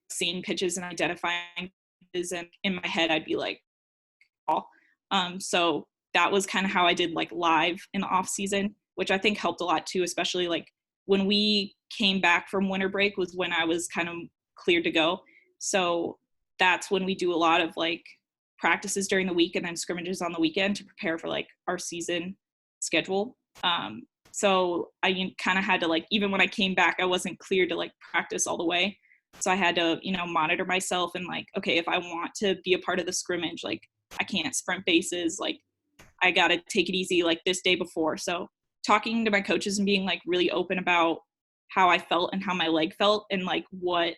seeing pitches and identifying pitches, and in my head I'd be like, oh. So that was kind of how I did like live in the off season, which I think helped a lot too, especially like when we came back from winter break was when I was kind of cleared to go. So that's when we do a lot of like practices during the week and then scrimmages on the weekend to prepare for like our season schedule. So I kind of had to like, even when I came back, I wasn't cleared to like practice all the way. So I had to, monitor myself and like, okay, if I want to be a part of the scrimmage, like I can't sprint bases, like I got to take it easy like this day before. So talking to my coaches and being like really open about how I felt and how my leg felt and like what,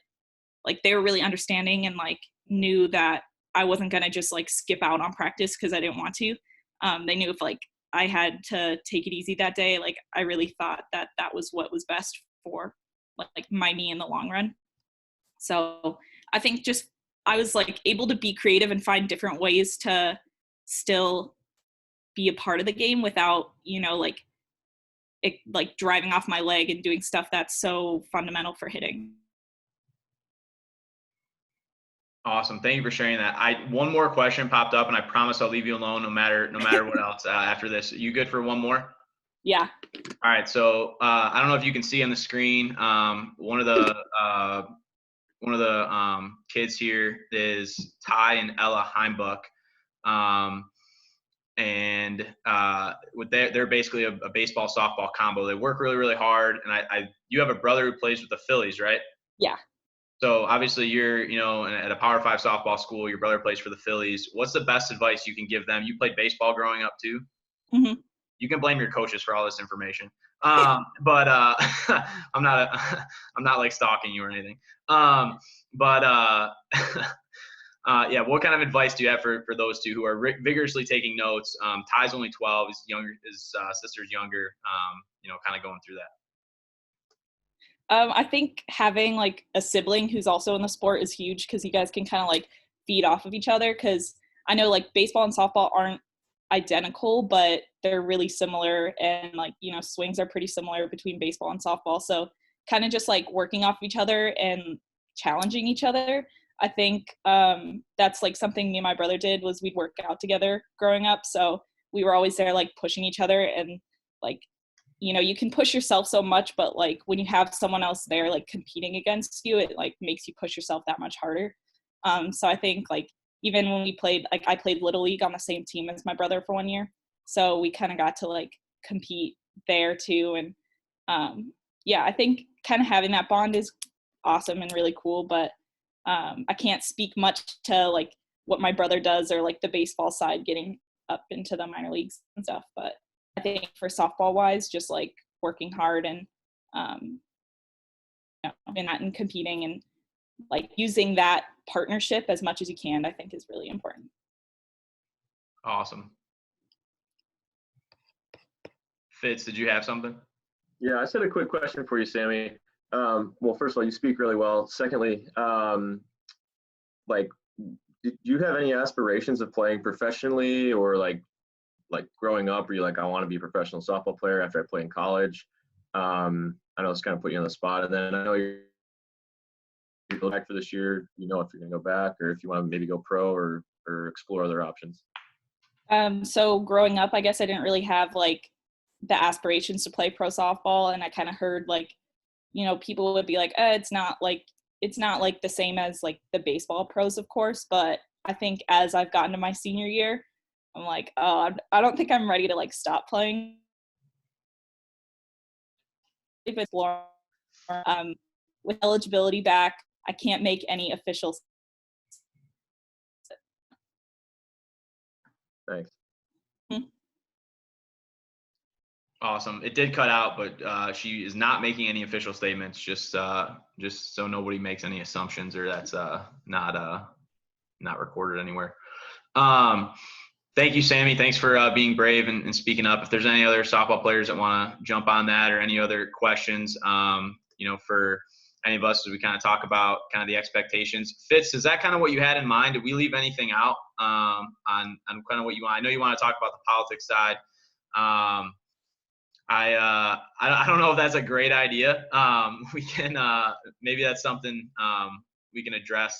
like they were really understanding and like knew that I wasn't going to just like skip out on practice because I didn't want to. They knew if like I had to take it easy that day, like I really thought that that was what was best for like my knee in the long run. So I think just I was like able to be creative and find different ways to still be a part of the game without, like it like driving off my leg and doing stuff that's so fundamental for hitting. Awesome. Thank you for sharing that. One more question popped up and I promise I'll leave you alone no matter what else after this. You good for one more? Yeah. All right. So I don't know if you can see on the screen. One of the kids here is Ty and Ella Heimbuck. And they're basically a baseball softball combo. They work really, really hard. And you have a brother who plays with the Phillies, right? Yeah. So obviously you're, at a Power 5 softball school, your brother plays for the Phillies. What's the best advice you can give them? You played baseball growing up too? Mm-hmm. You can blame your coaches for all this information. But I'm not like stalking you or anything. Yeah, what kind of advice do you have for those two who are vigorously taking notes? Ty's only 12, his sister's younger, kind of going through that. I think having like a sibling who's also in the sport is huge because you guys can kind of like feed off of each other, because I know like baseball and softball aren't identical, but they're really similar, and like, swings are pretty similar between baseball and softball. So kind of just like working off each other and challenging each other. I think that's like something me and my brother did, was we'd work out together growing up. So we were always there like pushing each other, and like, you can push yourself so much, but like when you have someone else there like competing against you, it like makes you push yourself that much harder. So I think like even when we played, like I played Little League on the same team as my brother for 1 year. So we kind of got to like compete there too. And yeah, I think kind of having that bond is awesome and really cool, but I can't speak much to like what my brother does or like the baseball side getting up into the minor leagues and stuff. But I think for softball wise, just like working hard and and competing and like using that partnership as much as you can, I think is really important. Awesome. Fitz, did you have something? Yeah, I just had a quick question for you, Sammy. Well, first of all, you speak really well. Secondly, like, did you have any aspirations of playing professionally, or like growing up, were you like, I want to be a professional softball player after I played in college? I know it's kind of put you on the spot. And then I know you're go back for this year, if you're going to go back, or if you want to maybe go pro or explore other options. So growing up, I guess I didn't really have like the aspirations to play pro softball. And I kind of heard like, people would be like, it's not like the same as like the baseball pros, of course. But I think as I've gotten to my senior year, I'm like, oh, I don't think I'm ready to like stop playing. If it's with eligibility back, I can't make any official. Thanks. Awesome. It did cut out, but she is not making any official statements. Just so nobody makes any assumptions, or that's not recorded anywhere. Thank you, Sammy. Thanks for being brave and speaking up. If there's any other softball players that want to jump on that, or any other questions, for any of us as we kind of talk about kind of the expectations. Fitz, is that kind of what you had in mind? Did we leave anything out on kind of what you want? I know you want to talk about the politics side. I don't know if that's a great idea. We can maybe that's something we can address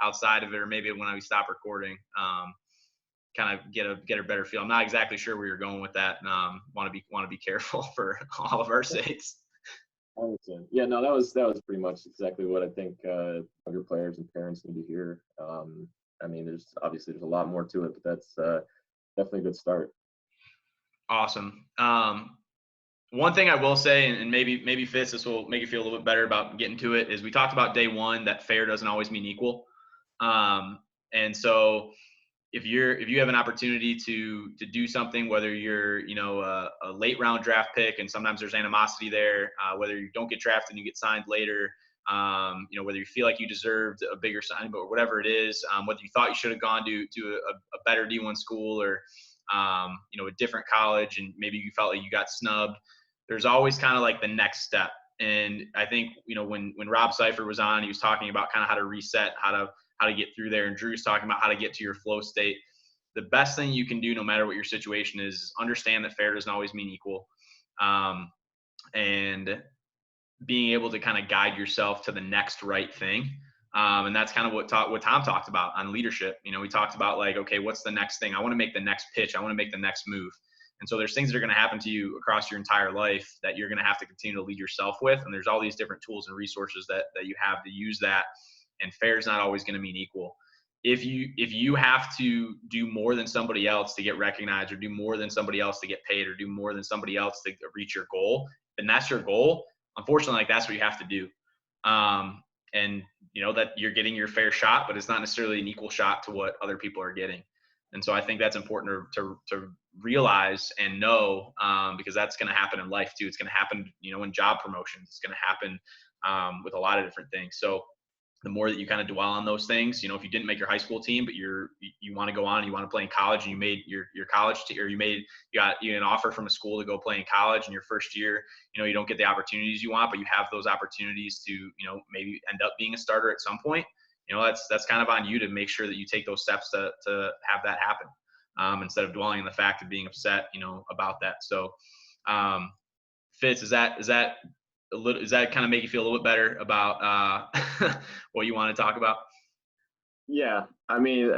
outside of it, or maybe when we stop recording. Kind of get a better feel. I'm not exactly sure where you're going with that. Want to be careful for all of our sakes. I understand. Yeah, no, that was pretty much exactly what I think younger players and parents need to hear. I mean, there's a lot more to it, but that's definitely a good start. Awesome. One thing I will say, and maybe Fitz, this will make you feel a little bit better about getting to it, is we talked about day one that fair doesn't always mean equal. And so if you have an opportunity to do something, whether you're a late round draft pick, and sometimes there's animosity there, whether you don't get drafted and you get signed later, whether you feel like you deserved a bigger sign, but whatever it is, whether you thought you should have gone to a better D1 school, or a different college, and maybe you felt like you got snubbed, there's always kind of like the next step. And I think when Rob Seifert was on, he was talking about kind of how to reset, how to get through there. And Drew's talking about how to get to your flow state. The best thing you can do, no matter what your situation is understand that fair doesn't always mean equal. And being able to kind of guide yourself to the next right thing. And that's kind of what Tom talked about on leadership. We talked about like, okay, what's the next thing? I want to make the next pitch. I want to make the next move. And so there's things that are going to happen to you across your entire life that you're going to have to continue to lead yourself with. And there's all these different tools and resources that you have to use that. And fair is not always going to mean equal. If you have to do more than somebody else to get recognized, or do more than somebody else to get paid, or do more than somebody else to reach your goal, then that's your goal. Unfortunately, like, that's what you have to do. And that you're getting your fair shot, but it's not necessarily an equal shot to what other people are getting. And so I think that's important to realize and know, because that's going to happen in life too. It's going to happen, in job promotions. It's going to happen with a lot of different things. So the more that you kind of dwell on those things, if you didn't make your high school team, but you want to go on and you want to play in college, and you made your college or you got an offer from a school to go play in college in your first year, you don't get the opportunities you want, but you have those opportunities to, maybe end up being a starter at some point. That's kind of on you to make sure that you take those steps to have that happen, instead of dwelling on the fact of being upset, about that. So, Fitz, does that kind of make you feel a little bit better about what you want to talk about? Yeah, I mean,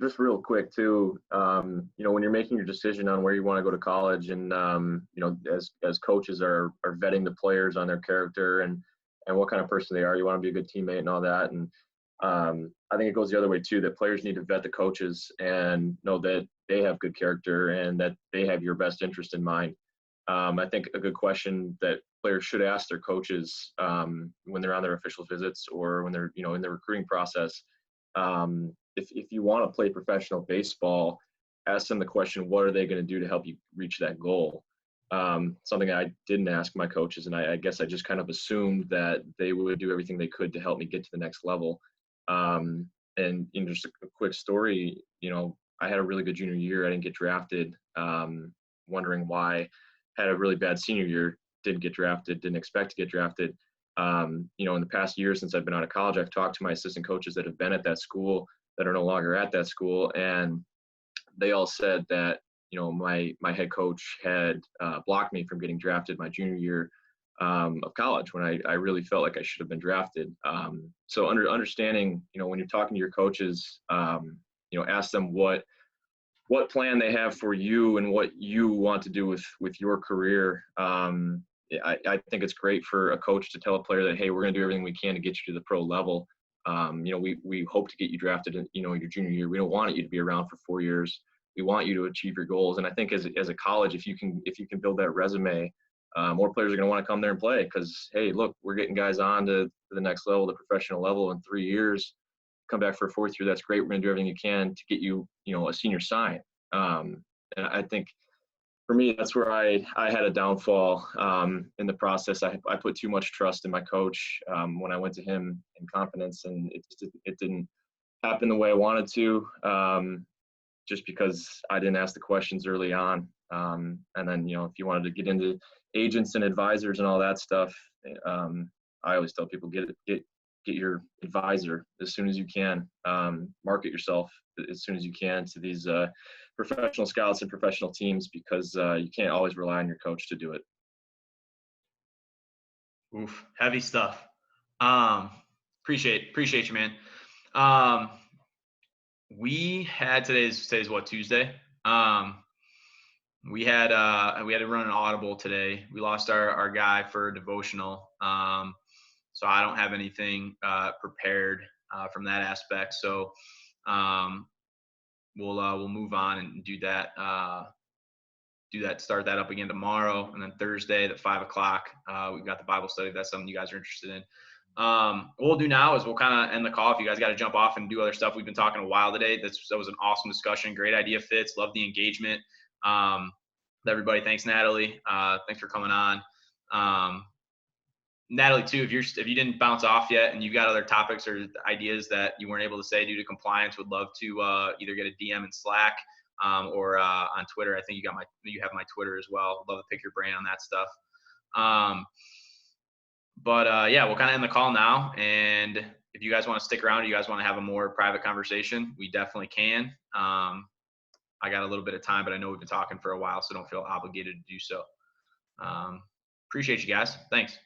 just real quick too. When you're making your decision on where you want to go to college, and as coaches are vetting the players on their character and what kind of person they are, you want to be a good teammate and all that. And I think it goes the other way too, that players need to vet the coaches and know that they have good character and that they have your best interest in mind. I think a good question that players should ask their coaches when they're on their official visits, or when they're in the recruiting process, if you want to play professional baseball, ask them the question, what are they going to do to help you reach that goal? Something I didn't ask my coaches, and I guess I just kind of assumed that they would do everything they could to help me get to the next level. And just a quick story, I had a really good junior year. I didn't get drafted, wondering why. Had a really bad senior year, didn't get drafted, didn't expect to get drafted. In the past year since I've been out of college, I've talked to my assistant coaches that have been at that school that are no longer at that school, and they all said that my head coach had blocked me from getting drafted my junior year of college, when I really felt like I should have been drafted. So understanding, when you're talking to your coaches, ask them what plan they have for you and what you want to do with your career. I think it's great for a coach to tell a player that, hey, we're going to do everything we can to get you to the pro level. We hope to get you drafted in your junior year. We don't want you to be around for 4 years. We want you to achieve your goals. And I think as a college, if you can build that resume, more players are going to want to come there and play, because, hey, look, we're getting guys on to the next level, the professional level, in 3 years. Come back for a 4th year. That's great. We're going to do everything you can to get you, a senior sign. And I think for me, that's where I had a downfall in the process. I put too much trust in my coach when I went to him in confidence, and it didn't happen the way I wanted to, just because I didn't ask the questions early on. And then, if you wanted to get into agents and advisors and all that stuff, I always tell people, get your advisor as soon as you can. Market yourself as soon as you can to these professional scouts and professional teams, because you can't always rely on your coach to do it. Oof, heavy stuff. Appreciate you, man. We had today's what, Tuesday? We had to run an audible today. We lost our guy for devotional. So I don't have anything prepared from that aspect. So we'll move on and do that. Start that up again tomorrow, and then Thursday at 5 o'clock. We've got the Bible study. If that's something you guys are interested in. What we'll do now is we'll kind of end the call. If you guys got to jump off and do other stuff, we've been talking a while today. That was an awesome discussion. Great idea, Fitz. Love the engagement. Everybody, thanks, Natalie. Thanks for coming on. Natalie, too, if you didn't bounce off yet and you've got other topics or ideas that you weren't able to say due to compliance, would love to either get a DM in Slack or on Twitter. I think you have my Twitter as well. Love to pick your brain on that stuff. But yeah, we'll kind of end the call now. And if you guys want to stick around, or you guys want to have a more private conversation, we definitely can. I got a little bit of time, but I know we've been talking for a while, so don't feel obligated to do so. Appreciate you guys. Thanks.